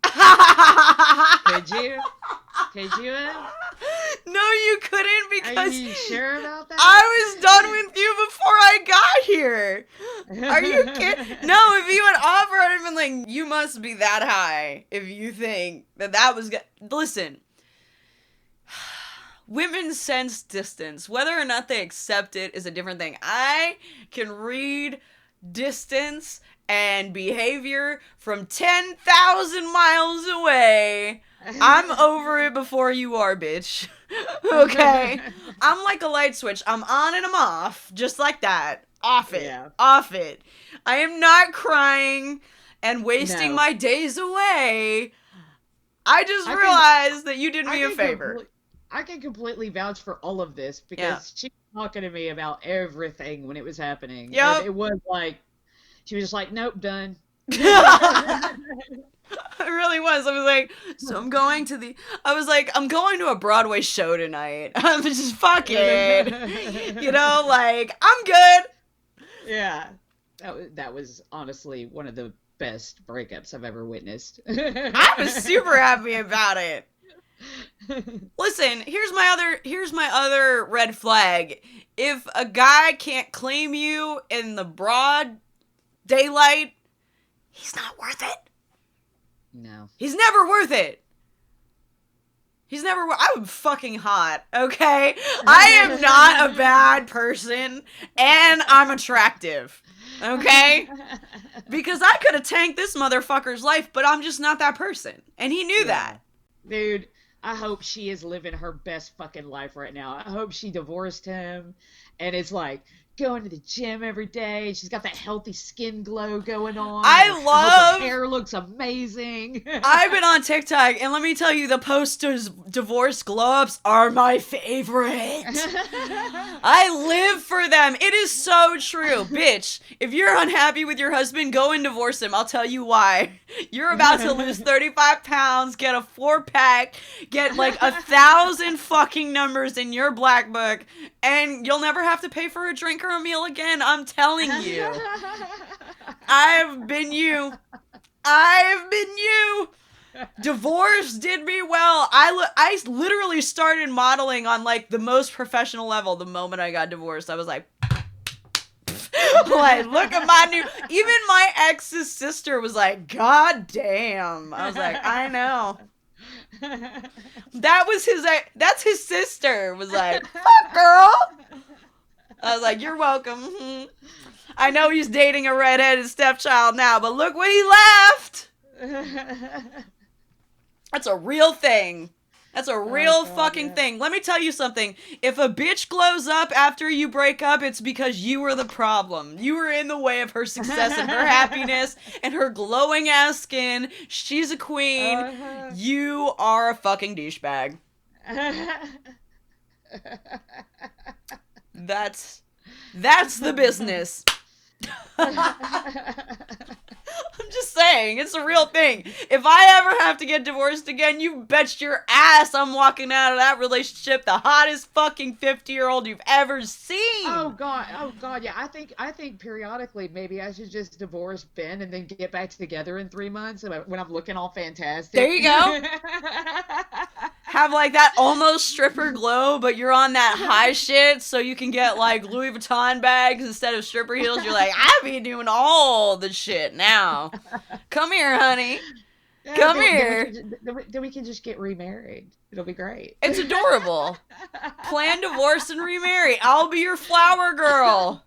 Could you? Could you have? No, you couldn't, because Are you sure about that? I was done with you before I got here. Are you kidding? No, if you had offered, I'd have been like, you must be that high if you think that was good. Listen. Women sense distance. Whether or not they accept it is a different thing. I can read distance and behavior from 10,000 miles away. I'm over it before you are, bitch. Okay? I'm like a light switch. I'm on and I'm off. Just like that. Off it. Yeah. Off it. I am not crying and wasting my days away. I just realized that you did me a favor. I can completely vouch for all of this, because she was talking to me about everything when it was happening. Yep. And it was like, she was just like, nope, done. It really was. I was like, so I'm going to a Broadway show tonight. I'm just fucking, you know, like, I'm good. Yeah. That was honestly one of the best breakups I've ever witnessed. I was super happy about it. Listen, here's my other red flag. If a guy can't claim you in the broad daylight, he's not worth it. No. He's never worth it. I'm fucking hot, okay? I am not a bad person, and I'm attractive, okay? Because I could have tanked this motherfucker's life, but I'm just not that person. And he knew that. Dude, I hope she is living her best fucking life right now. I hope she divorced him and is like going to the gym every day. She's got that healthy skin glow going on. I hope her hair looks amazing. I've been on TikTok, and let me tell you, the post-divorce glow-ups are my favorite. I live for them. It is so true. Bitch, if you're unhappy with your husband, go and divorce him. I'll tell you why. You're about to lose 35 pounds, get a 4-pack, get like 1,000 fucking numbers in your black book, and you'll never have to pay for a drink or a meal again. I'm telling you. I've been you. I've been you. Divorce did me well. I literally started modeling on like the most professional level the moment I got divorced. I was like, like, look at my new. Even my ex's sister was like, God damn. I was like, I know. That's his sister. Was like, fuck, girl. I was like, you're welcome. Mhm. I know he's dating a redheaded stepchild now, but look what he left. That's a real thing. That's a real fucking thing. Let me tell you something. If a bitch glows up after you break up, it's because you were the problem. You were in the way of her success and her happiness and her glowing ass skin. She's a queen. You are a fucking douchebag. That's the business. I'm just saying, it's a real thing. If I ever have to get divorced again, you bet your ass I'm walking out of that relationship the hottest fucking 50-year-old you've ever seen. Oh god, yeah. I think periodically maybe I should just divorce Ben and then get back together in 3 months when I'm looking all fantastic. There you go. Have like that almost stripper glow, but you're on that high shit, so you can get like Louis Vuitton bags instead of stripper heels. You're like, I be doing all the shit now. Come here, honey. Come here. Then we can just get remarried. It'll be great. It's adorable. Plan divorce and remarry. I'll be your flower girl.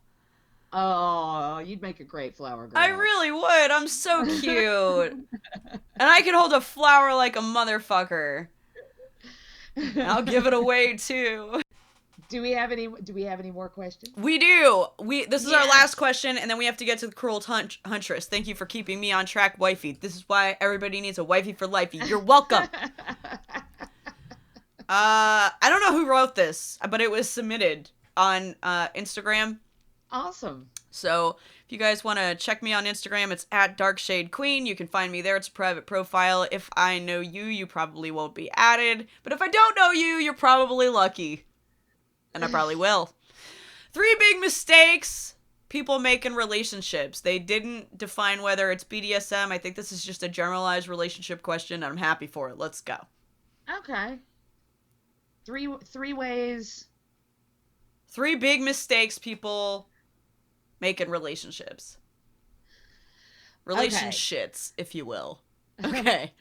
Oh, you'd make a great flower girl. I really would. I'm so cute. And I can hold a flower like a motherfucker. I'll give it away too. Do we have any more questions? We do. This is our last question, and then we have to get to the cruel Huntress. Thank you for keeping me on track, wifey. This is why everybody needs a wifey for lifey. You're welcome. I don't know who wrote this, but it was submitted on Instagram. Awesome. So if you guys want to check me on Instagram, it's @DarkShadeQueen. You can find me there. It's a private profile. If I know you, you probably won't be added. But if I don't know you, you're probably lucky. And I probably will. 3 big mistakes people make in relationships. They didn't define whether it's BDSM. I think this is just a generalized relationship question, and I'm happy for it. Let's go. Okay. Three ways. 3 big mistakes people make in relationships. Relationships, if you will. Okay.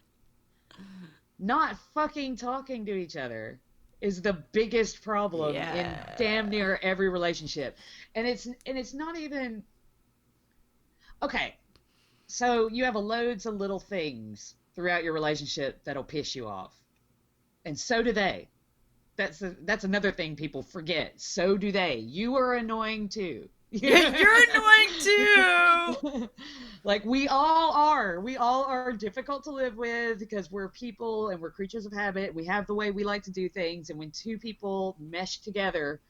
Not fucking talking to each other is the biggest problem in damn near every relationship. And it's not even okay. So you have loads of little things throughout your relationship that'll piss you off. And so do they. That's another thing people forget. So do they. You are annoying too. You're annoying too. Like we all are. We all are difficult to live with because we're people and we're creatures of habit. We have the way we like to do things, and when 2 people mesh together,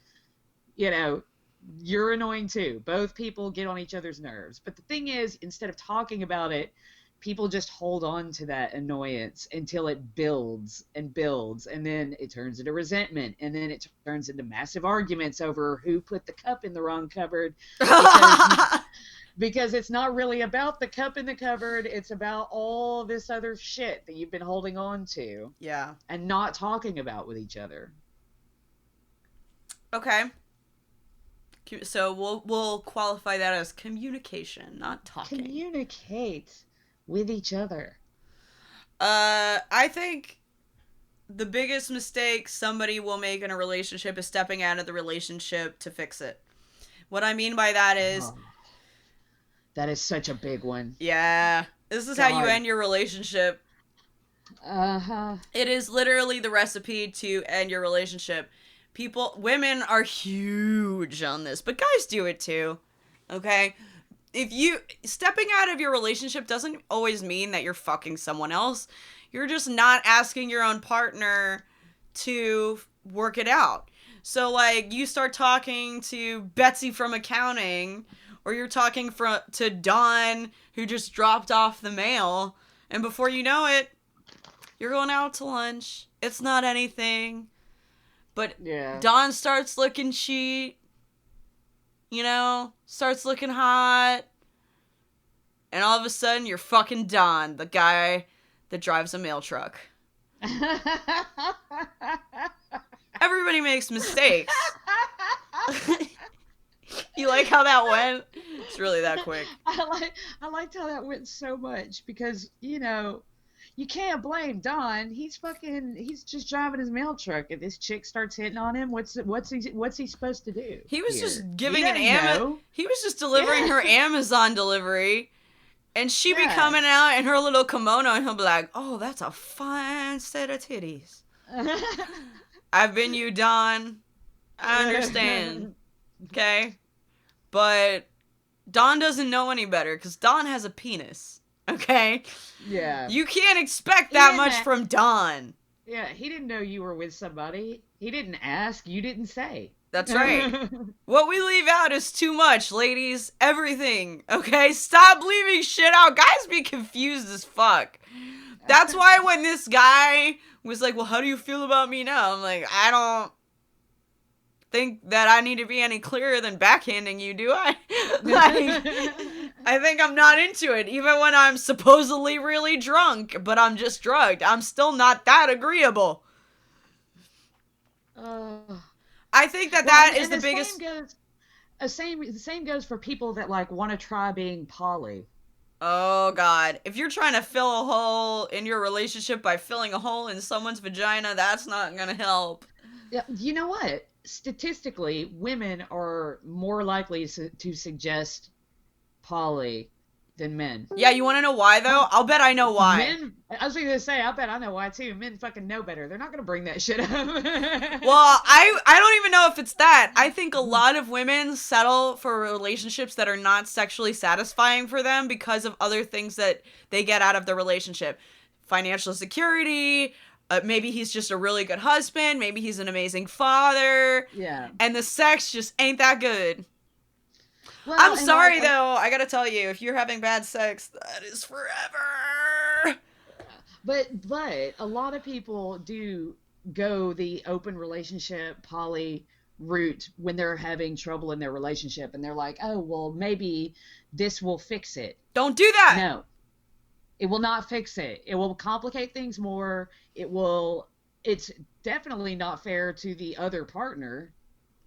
you're annoying too. Both people get on each other's nerves. But the thing is, instead of talking about it, people just hold on to that annoyance until it builds and builds, and then it turns into resentment, and then it turns into massive arguments over who put the cup in the wrong cupboard. Because it's not really about the cup in the cupboard. It's about all this other shit that you've been holding on to. Yeah. And not talking about with each other. Okay. So we'll qualify that as communication, not talking. Communicate with each other. I think the biggest mistake somebody will make in a relationship is stepping out of the relationship to fix it. What I mean by that is... that is such a big one. Yeah. This is how you end your relationship. Uh-huh. It is literally the recipe to end your relationship. Women are huge on this, but guys do it too. Okay? Stepping out of your relationship doesn't always mean that you're fucking someone else. You're just not asking your own partner to work it out. So, like, you start talking to Betsy from accounting, or you're talking to Dawn, who just dropped off the mail, and before you know it, you're going out to lunch. It's not anything. But Dawn starts looking cheap, starts looking hot. and all of a sudden you're fucking Don, the guy that drives a mail truck. Everybody makes mistakes. You like how that went? It's really that quick. I liked how that went so much because, you know, you can't blame Don. He's just driving his mail truck. If this chick starts hitting on him, what's he supposed to do? He was here? just giving know. He was just delivering her Amazon delivery, and she be coming out in her little kimono, and he'll be like, "Oh, that's a fine set of titties." I've been you, Don. I understand. Okay? But Don doesn't know any better, because Don has a penis. Okay? Yeah. You can't expect that much from Don. Yeah, he didn't know you were with somebody. He didn't ask. You didn't say. That's right. What we leave out is too much, ladies. Everything. Okay? Stop leaving shit out. Guys be confused as fuck. That's why when this guy was like, well, how do you feel about me now? I'm like, I don't think that I need to be any clearer than backhanding you, do I? I think I'm not into it, even when I'm supposedly really drunk, but I'm just drugged. I'm still not that agreeable. I think that is the biggest... The same goes for people that, like, want to try being poly. Oh, God. If you're trying to fill a hole in your relationship by filling a hole in someone's vagina, that's not gonna help. Yeah, you know what? Statistically, women are more likely to suggest poly than men. Yeah, you want to know why, though? I'll bet I know why. Men, I was going to say, I'll bet I know why, too. Men fucking know better. They're not going to bring that shit up. Well, I don't even know if it's that. I think a lot of women settle for relationships that are not sexually satisfying for them because of other things that they get out of the relationship. Financial security, maybe he's just a really good husband, maybe he's an amazing father. Yeah. And the sex just ain't that good. Well, I'm sorry, though. I gotta tell you, if you're having bad sex, that is forever. But a lot of people do go the open relationship poly route when they're having trouble in their relationship, and they're like, oh, well, maybe this will fix it. Don't do that. No, it will not fix it. It will complicate things more. It's definitely not fair to the other partner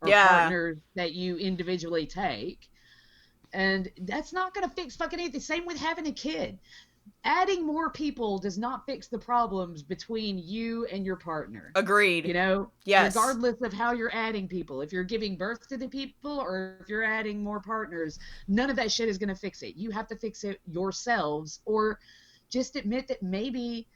or partners that you individually take. And that's not going to fix fucking anything. Same with having a kid. Adding more people does not fix the problems between you and your partner. Agreed. You know? Yes. Regardless of how you're adding people. If you're giving birth to the people or if you're adding more partners, none of that shit is going to fix it. You have to fix it yourselves, or just admit that maybe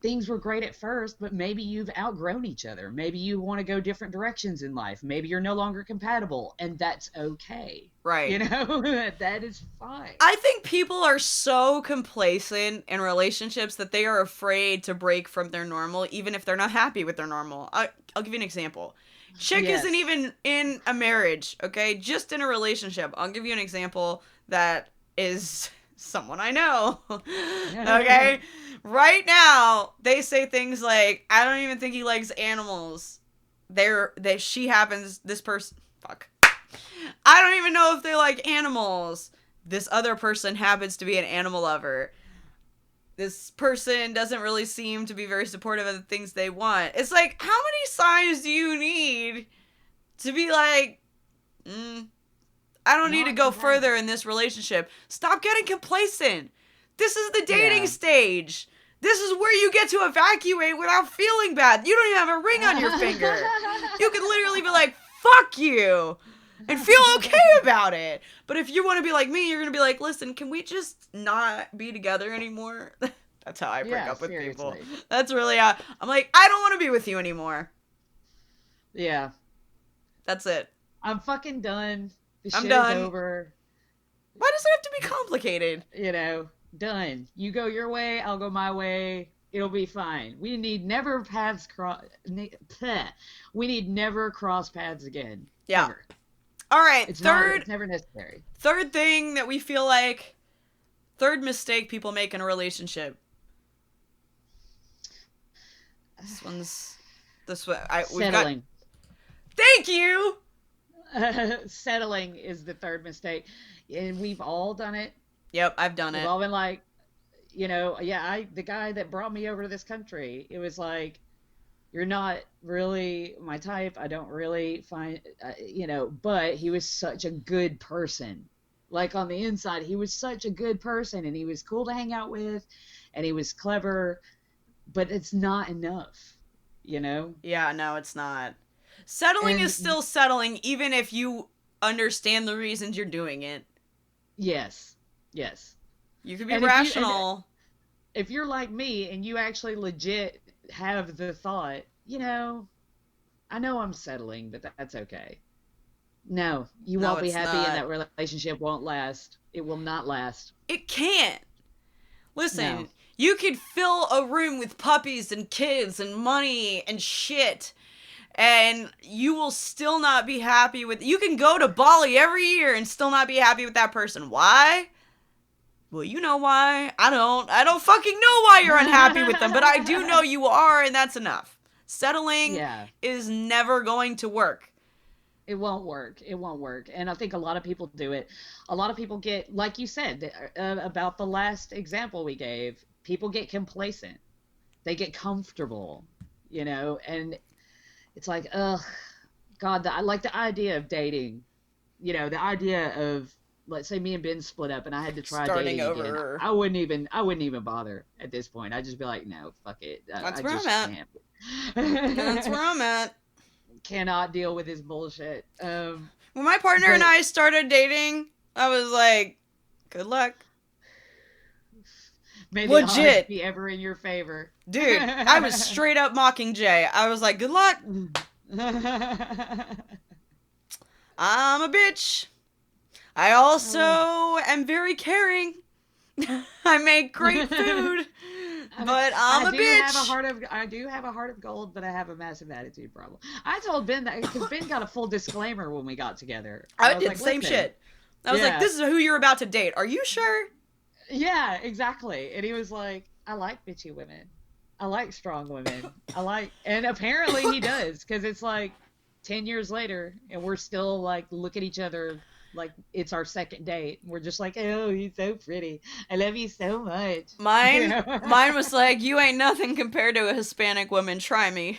things were great at first, but maybe you've outgrown each other. Maybe you want to go different directions in life. Maybe you're no longer compatible, and that's okay. Right. You know, that is fine. I think people are so complacent in relationships that they are afraid to break from their normal, even if they're not happy with their normal. I'll give you an example. Chick isn't even in a marriage, okay? Just in a relationship. I'll give you an example that is someone I know. Okay? Right now, they say things like, I don't even think he likes animals. This person, fuck. I don't even know if they like animals. This other person happens to be an animal lover. This person doesn't really seem to be very supportive of the things they want. It's like, how many signs do you need to be like, I don't need to go further in this relationship. Stop getting complacent. This is the dating stage. This is where you get to evacuate without feeling bad. You don't even have a ring on your finger. You can literally be like, fuck you, and feel okay about it. But if you want to be like me, you're going to be like, listen, can we just not be together anymore? That's how I break up with people. That's really how I'm like, I don't want to be with you anymore. Yeah. That's it. I'm fucking done. I'm done. Is over. Why does it have to be complicated? You know, done. You go your way, I'll go my way. It'll be fine. We need never paths cross. We need never cross paths again. Yeah. Ever. All right. It's never necessary. Third thing that we feel like, third mistake people make in a relationship. Settling. Thank you. Settling is the third mistake, and we've all done it. Yep, I've done We've it. all been like, the guy that brought me over to this country, it was like, you're not really my type. I don't really find, but he was such a good person. Like on the inside, he was such a good person and he was cool to hang out with and he was clever, but it's not enough, you know? Yeah, no, it's not. Settling is still settling, even if you understand the reasons you're doing it. Yes. Yes. You can be And rational. If you're like me and you actually legit have the thought, I know I'm settling, but that's okay. No, you No, won't be it's happy not. and that relationship won't last. It will not last. It can't. Listen, No. you could fill a room with puppies and kids and money and shit, and you will still not be happy with. You can go to Bali every year and still not be happy with that person. Why? Well, you know why. I don't fucking know why you're unhappy with them, but I do know you are, and that's enough. Settling is never going to work. It won't work. It won't work. And I think a lot of people do it. A lot of people get, like you said, about the last example we gave, people get complacent. They get comfortable, and it's like, ugh, God, I like the idea of dating, the idea of, let's say me and Ben split up and I had to try Starting dating over. again. I wouldn't even bother at this point. I'd just be like, no, fuck it. That's I where just I'm at. can't. That's where I'm at. Cannot deal with his bullshit. When my partner and I started dating, I was like, good luck. May the odds Legit. be ever in your favor. Dude, I was straight up mocking Jay. I was like, good luck. I'm a bitch. I also am very caring. I make great food. But I'm a bitch. I do have a heart of gold, but I have a massive attitude problem. I told Ben that because Ben got a full disclaimer when we got together. I was did like, the same "Listen." shit. I was like, this is who you're about to date. Are you sure? Yeah, exactly. And he was like, I like bitchy women. I like strong women. And apparently he does, because it's like 10 years later, and we're still like look at each other like it's our second date. We're just like, oh, he's so pretty. I love you so much. Mine was like, you ain't nothing compared to a Hispanic woman. Try me.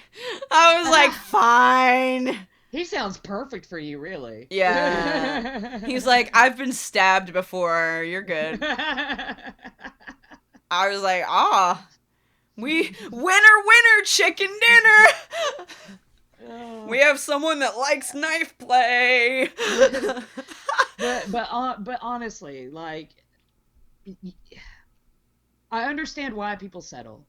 I was like, fine. He sounds perfect for you, really. Yeah. He's like, I've been stabbed before. You're good. I was like, winner, chicken dinner. We have someone that likes knife play. but honestly, like, I understand why people settle,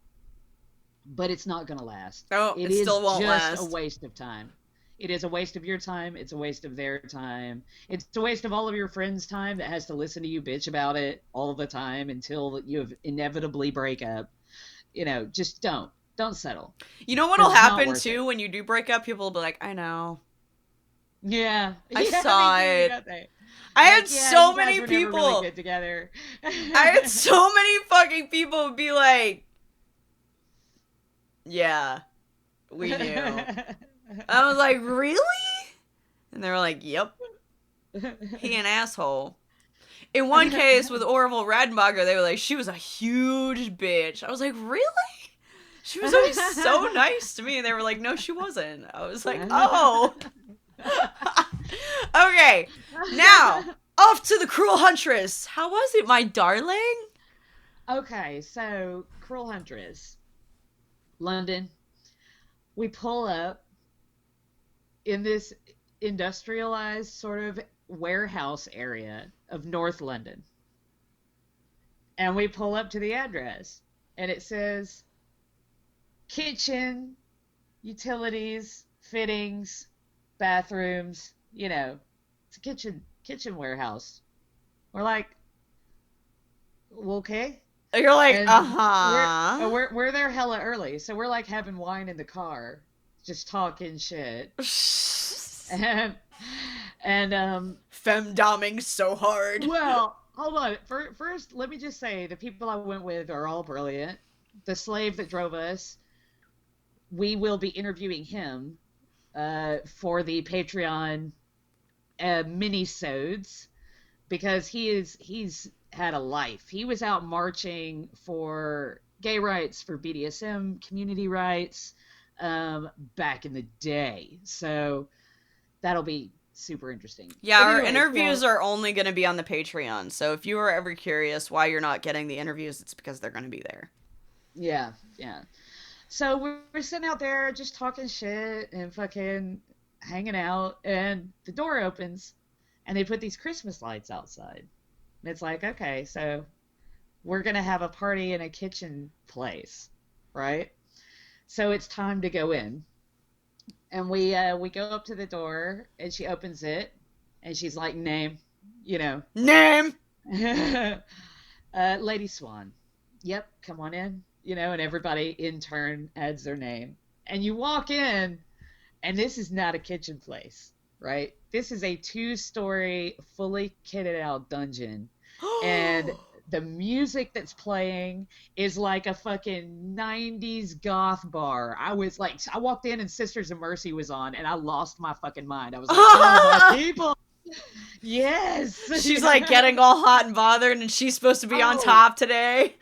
but it's not gonna last. Oh, it still won't last. It's just a waste of time. It is a waste of your time. It's a waste of their time. It's a waste of all of your friends' time that has to listen to you bitch about it all the time until you inevitably break up. Just don't settle. You know what'll happen too when you do break up? People will be like, I know. Yeah. I saw it. I had so many people really good together. I had so many fucking people be like, yeah, we knew. I was like, really? And they were like, yep. He an asshole. In one case with Orville Redenbacher, they were like, she was a huge bitch. I was like, really? She was always so nice to me. And they were like, no, she wasn't. I was like, oh. Okay, now, off to the Cruel Huntress. How was it, my darling? Okay, so, Cruel Huntress. London. We pull up in this industrialized sort of warehouse area of North London. And we pull up to the address, and it says kitchen, utilities, fittings, bathrooms, it's a kitchen warehouse. We're like, well, okay. You're like, And uh-huh. We're there hella early, so we're like having wine in the car, just talking shit. and femdoming so hard. Well, hold on. First, let me just say the people I went with are all brilliant. The slave that drove us, we will be interviewing him for the Patreon mini-sodes, because he's had a life. He was out marching for gay rights, for BDSM community rights, back in the day. So that'll be super interesting. Yeah, But our anyways, interviews are only going to be on the Patreon. So if you were ever curious why you're not getting the interviews, it's because they're going to be there. Yeah, yeah. So we're sitting out there just talking shit and fucking hanging out, and the door opens, and they put these Christmas lights outside. And it's like, okay, so we're gonna have a party in a kitchen place, right? So it's time to go in, and we go up to the door, and she opens it, and she's like, name, you know, Name! Lady Swan. Yep, come on in, you know, and everybody in turn adds their name, and you walk in, and this is not a kitchen place, right? This is a 2-story, fully kitted out dungeon, and the music that's playing is like a fucking 90s goth bar. I walked in and Sisters of Mercy was on, and I lost my fucking mind. I was like, oh my people. Yes. She's like getting all hot and bothered, and she's supposed to be on top today.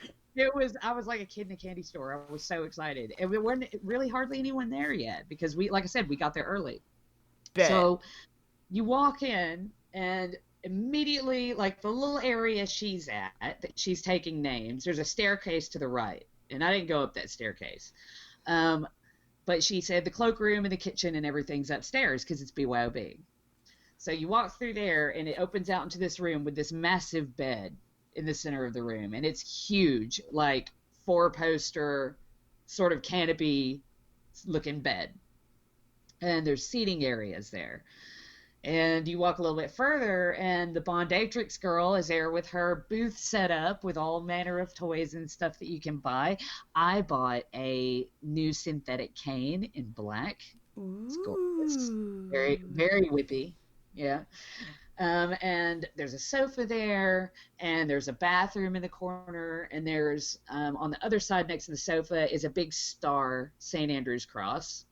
I was like a kid in a candy store. I was so excited. And there weren't really hardly anyone there yet because like I said, we got there early. Bet. So you walk in, and immediately, like the little area she's at, that she's taking names, there's a staircase to the right. And I didn't go up that staircase. But she said the cloakroom and the kitchen and everything's upstairs because it's BYOB. So you walk through there, and it opens out into this room with this massive bed in the center of the room, and it's huge, like 4-poster sort of canopy looking bed, and there's seating areas there. And you walk a little bit further, and the Bondatrix girl is there with her booth set up with all manner of toys and stuff that you can buy. I bought a new synthetic cane in black. It's gorgeous. Very, very whippy. Yeah. And there's a sofa there, and there's a bathroom in the corner, and there's on the other side next to the sofa is a big star St. Andrew's cross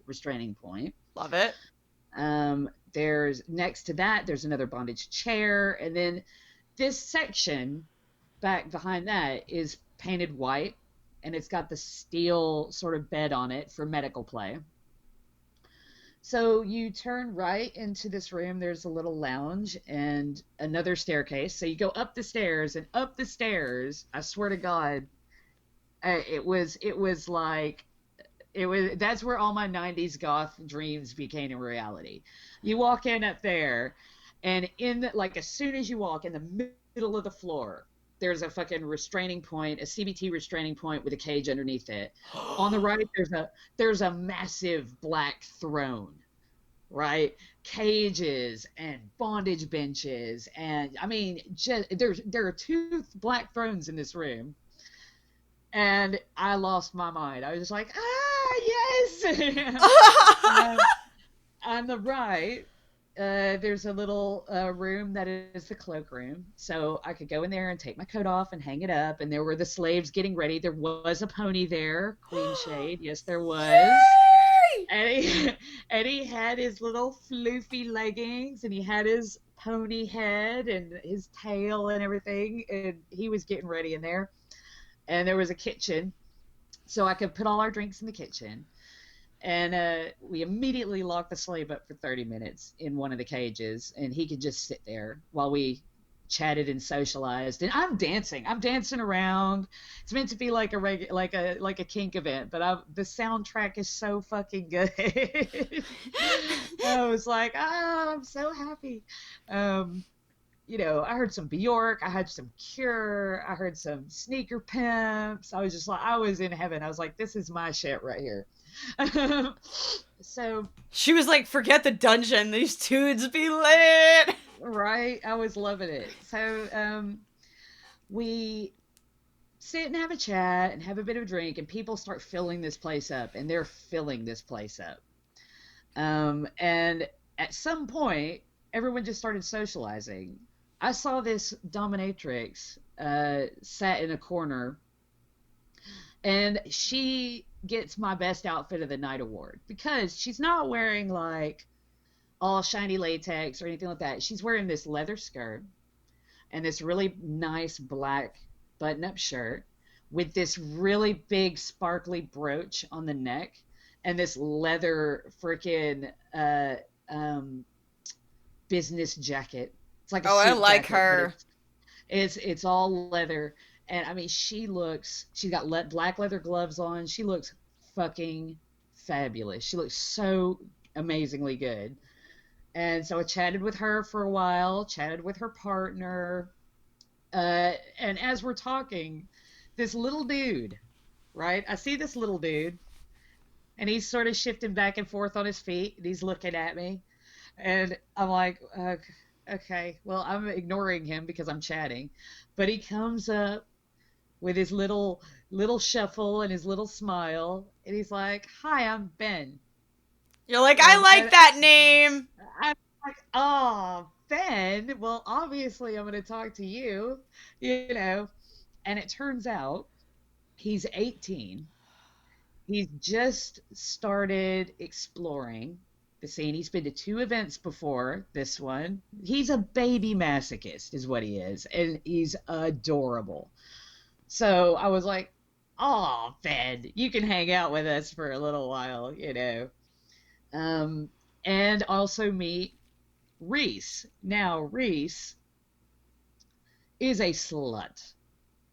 restraining point. Love it. There's next to that there's another bondage chair, and then this section back behind that is painted white, and it's got the steel sort of bed on it for medical play. So you turn right into this room. There's a little lounge and another staircase. So you go up the stairs, and up the stairs, I swear to God, that's where all my 90s goth dreams became a reality. You walk in up there, and as soon as you walk in the middle of the floor, there's a fucking restraining point, a CBT restraining point with a cage underneath it. On the right, there's a massive black throne, right? Cages and bondage benches, and I mean, there are 2 black thrones in this room, and I lost my mind. I was just like, yes. On the right, there's a little room that is the cloakroom, so I could go in there and take my coat off and hang it up, and there were the slaves getting ready. There was a pony there, Queen Shade. Yes, there was. And he had his little floofy leggings, and he had his pony head and his tail and everything, and he was getting ready in there. And there was a kitchen, so I could put all our drinks in the kitchen. And we immediately locked the slave up for 30 minutes in one of the cages, and he could just sit there while we chatted and socialized. And I'm dancing around. It's meant to be like a kink event, but the soundtrack is so fucking good. I was like, oh, I'm so happy. I heard some Bjork, I had some Cure, I heard some Sneaker Pimps. I was just like, I was in heaven. I was like, this is my shit right here. So she was like, forget the dungeon, these dudes be lit. Right, I was loving it. So we sit and have a chat and have a bit of a drink, and people start filling this place up, and they're filling this place up. And at some point, everyone just started socializing. I saw this dominatrix sat in a corner, and she gets my best outfit of the night award because she's not wearing like all shiny latex or anything like that. She's wearing this leather skirt, and this really nice black button-up shirt with this really big sparkly brooch on the neck and this leather freaking business jacket. It's like a Oh, I suit like jacket, her. but it's all leather. And I mean, she's got black leather gloves on. She looks fucking fabulous. She looks so amazingly good. And so I chatted with her for a while, chatted with her partner. And as we're talking, this little dude, right? I see this little dude, and he's sort of shifting back and forth on his feet, and he's looking at me. And I'm like, okay, well, I'm ignoring him because I'm chatting. But he comes up with his little shuffle and his little smile, and he's like, "Hi, I'm Ben." You're like, I like that name. I'm like, "Oh, Ben, well, obviously I'm going to talk to you, you know." And it turns out he's 18. He's just started exploring the scene. He's been to 2 events before this one. He's a baby masochist is what he is, and he's adorable. So I was like, "Oh, Ben, you can hang out with us for a little while, you know." And also meet Reese. Now, Reese is a slut.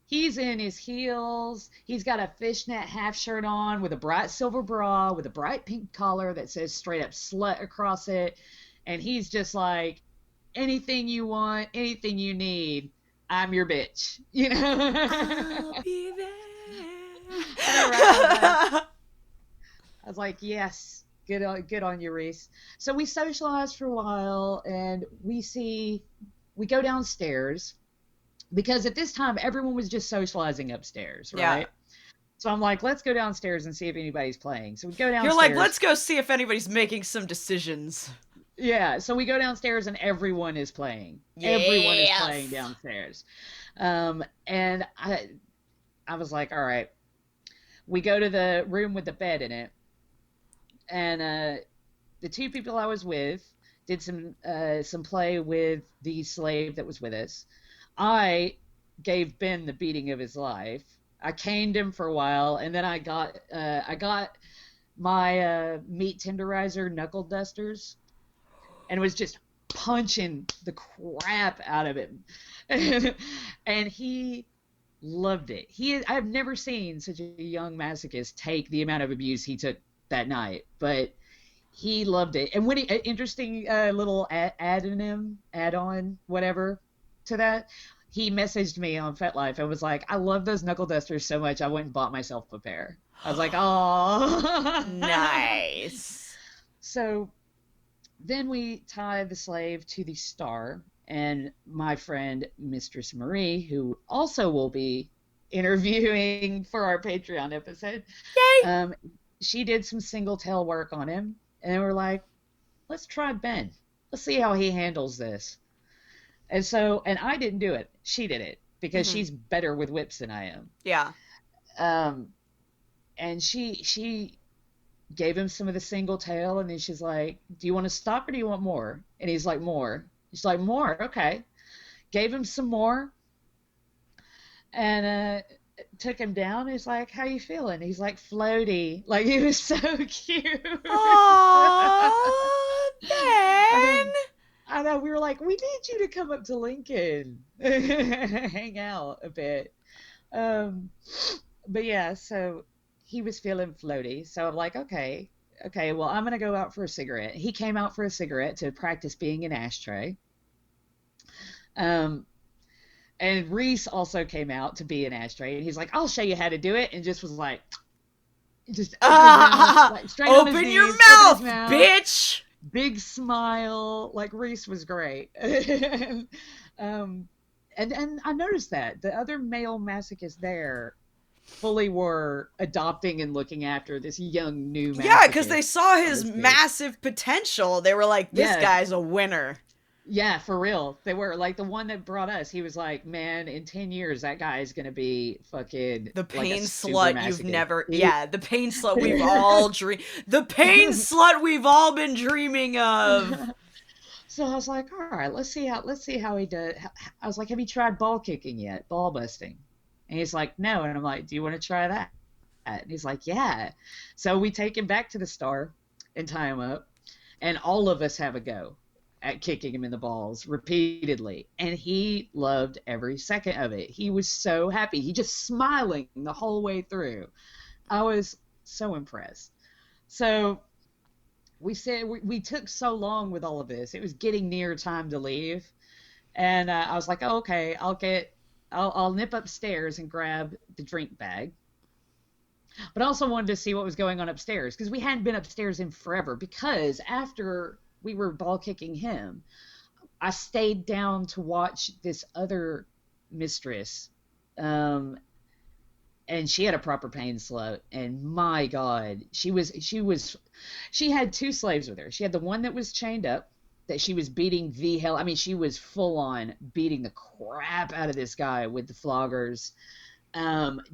He's in his heels. He's got a fishnet half shirt on with a bright silver bra with a bright pink collar that says straight up slut across it. And he's just like, anything you want, anything you need, I'm your bitch. You know? I'll be there. I was like, yes, good on you, Reese. So we socialized for a while, and we go downstairs because at this time everyone was just socializing upstairs, right? Yeah. So I'm like, let's go downstairs and see if anybody's playing. So we go downstairs. You're like, let's go see if anybody's making some decisions. Yeah, so we go downstairs and everyone is playing. Yes. Everyone is playing downstairs. And I was like, all right. We go to the room with the bed in it. And the 2 people I was with did some play with the slave that was with us. I gave Ben the beating of his life. I caned him for a while, and then I got my meat tenderizer knuckle dusters, and was just punching the crap out of him. And he loved it. I've never seen such a young masochist take the amount of abuse he took that night, but he loved it. And when interesting little add-on, whatever, to that, he messaged me on FetLife and was like, "I love those knuckle dusters so much, I went and bought myself a pair." I was like, "Oh, Nice." So then we tie the slave to the star, and my friend Mistress Marie, who also will be interviewing for our Patreon episode, Yay! She did some single tail work on him, and we're like, let's try Ben. Let's see how he handles this. And I didn't do it. She did it because she's better with whips than I am. Yeah. And she gave him some of the single tail, and then she's like, "Do you want to stop or do you want more?" And he's like, "More." She's like, "More, okay." Gave him some more, and took him down. He's like, "How you feeling?" He's like, "Floaty." Like, he was so cute. Aww, Ben. I know, we were like, we need you to come up to Lincoln, hang out a bit. But yeah, so he was feeling floaty. So I'm like, okay, well, I'm going to go out for a cigarette. He came out for a cigarette to practice being an ashtray. And Reese also came out to be an ashtray. And he's like, "I'll show you how to do it." And just was like, just open your mouth, bitch. Big smile. Like, Reese was great. And I noticed that the other male masochists there fully were adopting and looking after this young new masochist. Yeah, because they saw his massive potential. They were like, this guy's a winner. Yeah, for real. They were. Like, the one that brought us, he was like, "Man, in 10 years, that guy is going to be fucking the pain like slut you've never... Yeah, the pain slut we've all dreamed... The pain slut we've all been dreaming of. So I was like, all right, let's see how he does. I was like, have you tried ball kicking yet? Ball busting? And he's like, no. And I'm like, do you want to try that? And he's like, yeah. So we take him back to the Star and tie him up, and all of us have a go at kicking him in the balls repeatedly. And he loved every second of it. He was so happy. He just smiling the whole way through. I was so impressed. So we said we took so long with all of this. It was getting near time to leave. And I was like, oh, okay, I'll nip upstairs and grab the drink bag. But I also wanted to see what was going on upstairs because we hadn't been upstairs in forever, because after we were ball kicking him, I stayed down to watch this other mistress. And she had a proper pain slut, and my God, she had two slaves with her. She had the one that was chained up, that she was beating the hell. I mean, she was full on beating the crap out of this guy with the floggers,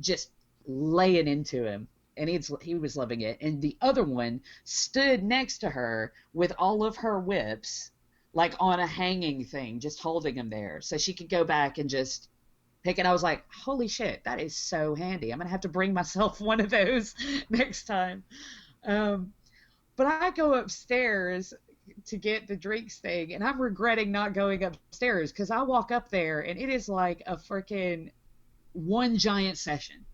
just laying into him, and he was loving it. And the other one stood next to her with all of her whips, like on a hanging thing, just holding them there so she could go back and just pick it. I was like, holy shit, that is so handy. I'm gonna have to bring myself one of those next time. But I go upstairs to get the drinks thing, and I'm regretting not going upstairs, because I walk up there and it is like a freaking one giant session.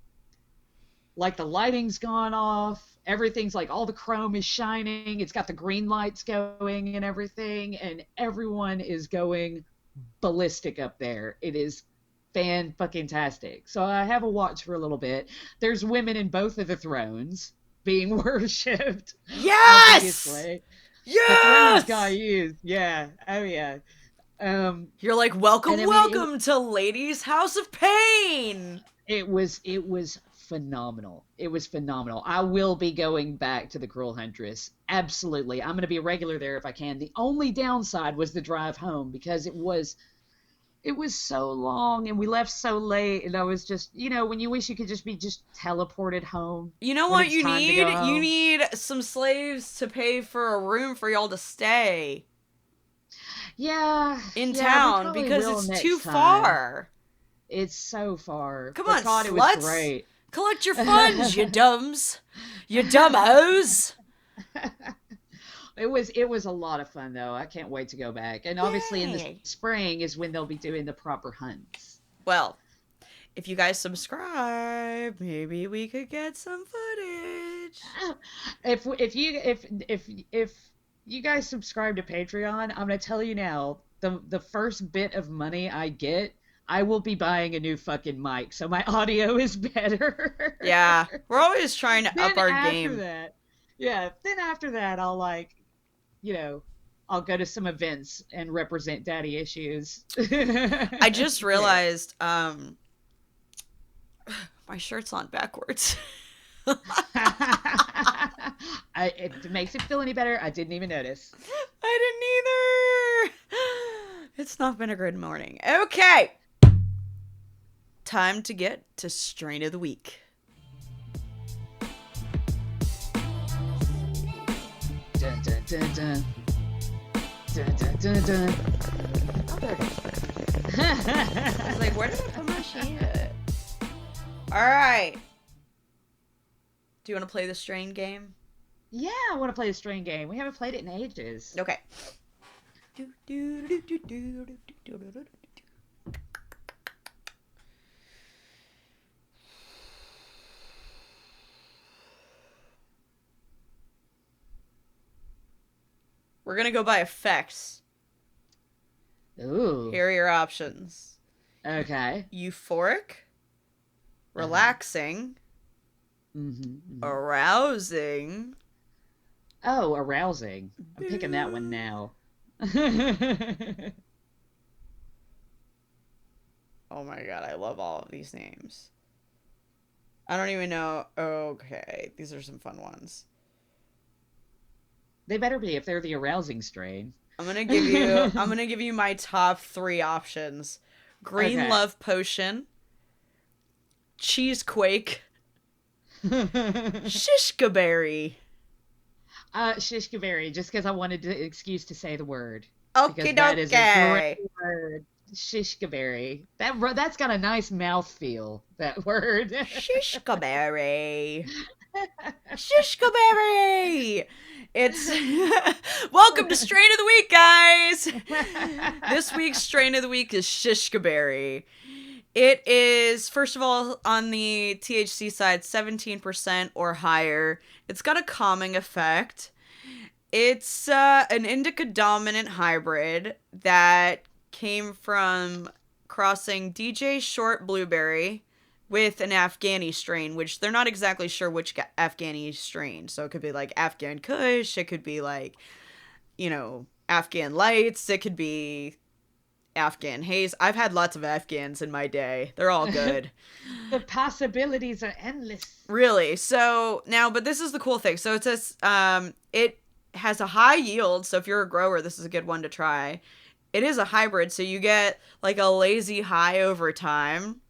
Like, the lighting's gone off, everything's like, all the chrome is shining, it's got the green lights going and everything, and everyone is going ballistic up there. It is fan-fucking-tastic. So I have a watch for a little bit. There's women in both of the thrones being worshipped. Yes! Obviously. Yes! The thrones got used. Yeah. Oh, yeah. You're like, welcome, and I mean, welcome to Ladies' House of Pain! It was phenomenal. It was phenomenal. I will be going back to the Cruel Huntress. Absolutely. I'm going to be a regular there if I can. The only downside was the drive home, because it was so long and we left so late, and I was just, when you wish you could just be teleported home. You know what you need? You need some slaves to pay for a room for y'all to stay. Yeah. In town, because it's too far. It's so far. Come on, God, sluts. It was great. Collect your funds, you dumbs. You dumbos. It was a lot of fun, though. I can't wait to go back. And obviously in the spring is when they'll be doing the proper hunts. Well, if you guys subscribe, maybe we could get some footage. If you guys subscribe to Patreon, I'm going to tell you now, the first bit of money I get, I will be buying a new fucking mic, so my audio is better. Yeah, we're always trying to up our game. Then after that, I'll I'll go to some events and represent daddy issues. I just realized, my shirt's on backwards. If it makes it feel any better, I didn't even notice. I didn't either. It's not been a good morning. Okay. Time to get to Strain of the Week. Dun, dun, dun, dun. Dun, dun, dun, dun. Oh, there it is. I was like, where did I put my sheet? Alright. Do you want to play the Strain game? Yeah, I want to play the Strain game. We haven't played it in ages. Okay. We're gonna go by effects. Ooh. Here are your options. Okay. Euphoric, relaxing, arousing. Oh, arousing. I'm picking that one now. Oh my god, I love all of these names. I don't even know. Okay, these are some fun ones. They better be if they're the arousing strain. I'm gonna give you my top 3 options. Green Love Potion, Cheesequake, Shishkaberry. Shishkaberry, just because I wanted an excuse to say the word. Okie That is a dokie. great word. Shishkaberry. That's got a nice mouthfeel, that word. Shishkaberry. Shishkaberry. It's welcome to Strain of the Week, guys. This week's Strain of the Week is Shishkaberry. It is, first of all, on the THC side, 17% or higher. It's got a calming effect. It's an indica-dominant hybrid that came from crossing DJ Short Blueberry with an Afghani strain, which they're not exactly sure which Afghani strain. So it could be like Afghan Kush, it could be like, Afghan Lights, it could be Afghan Haze. I've had lots of Afghans in my day. They're all good. The possibilities are endless. Really. So now, but this is the cool thing. So it says it has a high yield. So if you're a grower, this is a good one to try. It is a hybrid, so you get like a lazy high over time.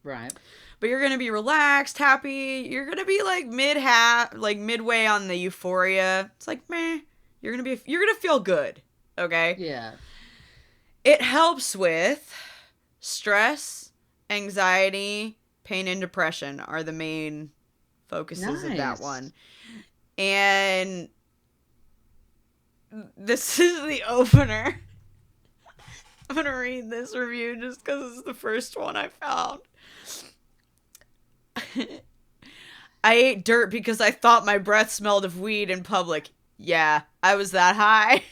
Right. But you're gonna be relaxed, happy. You're gonna be like midway on the euphoria. It's like meh. You're gonna feel good. Okay. Yeah. It helps with stress, anxiety, pain, and depression are the main focuses of that one. And this is the opener. I'm gonna read this review just because it's the first one I found. I ate dirt because I thought my breath smelled of weed in public. Yeah, I was that high.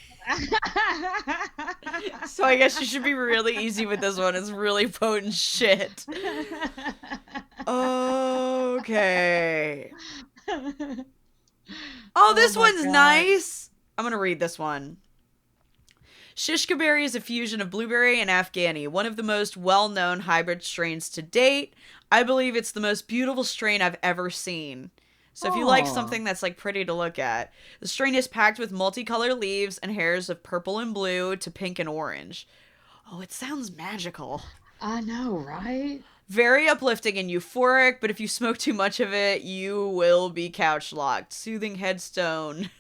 So I guess you should be really easy with this one. It's really potent shit. Okay. Oh, this one's nice. I'm gonna read this one. Shishkaberry is a fusion of blueberry and Afghani, one of the most well-known hybrid strains to date. I believe it's the most beautiful strain I've ever seen. So if you like something that's like pretty to look at, the strain is packed with multicolored leaves and hairs of purple and blue to pink and orange. Oh, it sounds magical. I know, right? Very uplifting and euphoric, but if you smoke too much of it, you will be couch locked. Soothing headstone.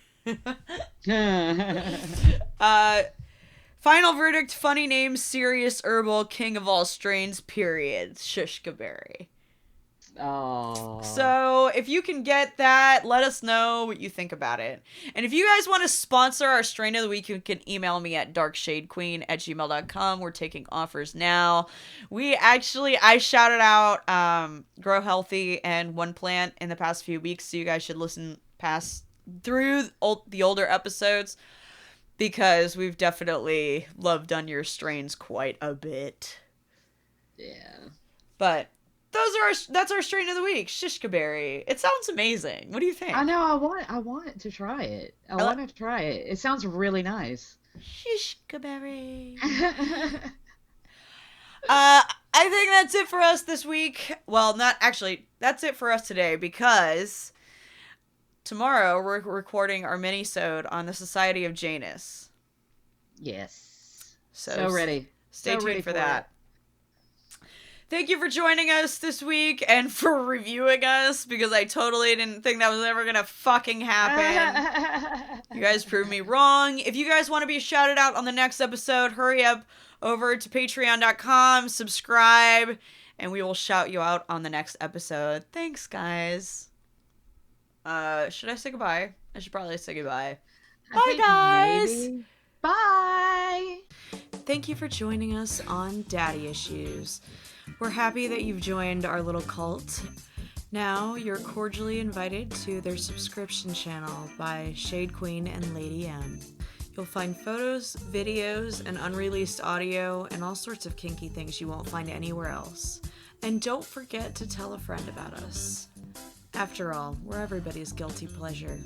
Final verdict, funny name, serious herbal, king of all strains, period. Shishkaberry. Oh. So, if you can get that, let us know what you think about it. And if you guys want to sponsor our Strain of the Week, you can email me at darkshadequeen@gmail.com. We're taking offers now. I shouted out Grow Healthy and One Plant in the past few weeks, so you guys should pass through the older episodes, because we've definitely loved on your strains quite a bit. Yeah. But that's our strain of the week, Shishkaberry. It sounds amazing. What do you think? I know. I want to try it. I want to try it. It sounds really nice. Shishkaberry. I think that's it for us this week. Well, not actually. That's it for us today, because tomorrow we're recording our mini-sode on the Society of Janus. Yes. So ready. Stay tuned for that. Thank you for joining us this week and for reviewing us, because I totally didn't think that was ever gonna fucking happen. You guys proved me wrong. If you guys want to be shouted out on the next episode, hurry up over to patreon.com, subscribe, and we will shout you out on the next episode. Thanks, guys. Should I say goodbye? I should probably say goodbye. Bye, guys. Maybe. Bye. Thank you for joining us on Daddy Issues. We're happy that you've joined our little cult. Now you're cordially invited to their subscription channel by Shade Queen and Lady M. You'll find photos, videos, and unreleased audio, and all sorts of kinky things you won't find anywhere else. And don't forget to tell a friend about us. After all, we're everybody's guilty pleasure.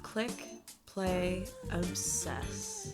Click, play, obsess.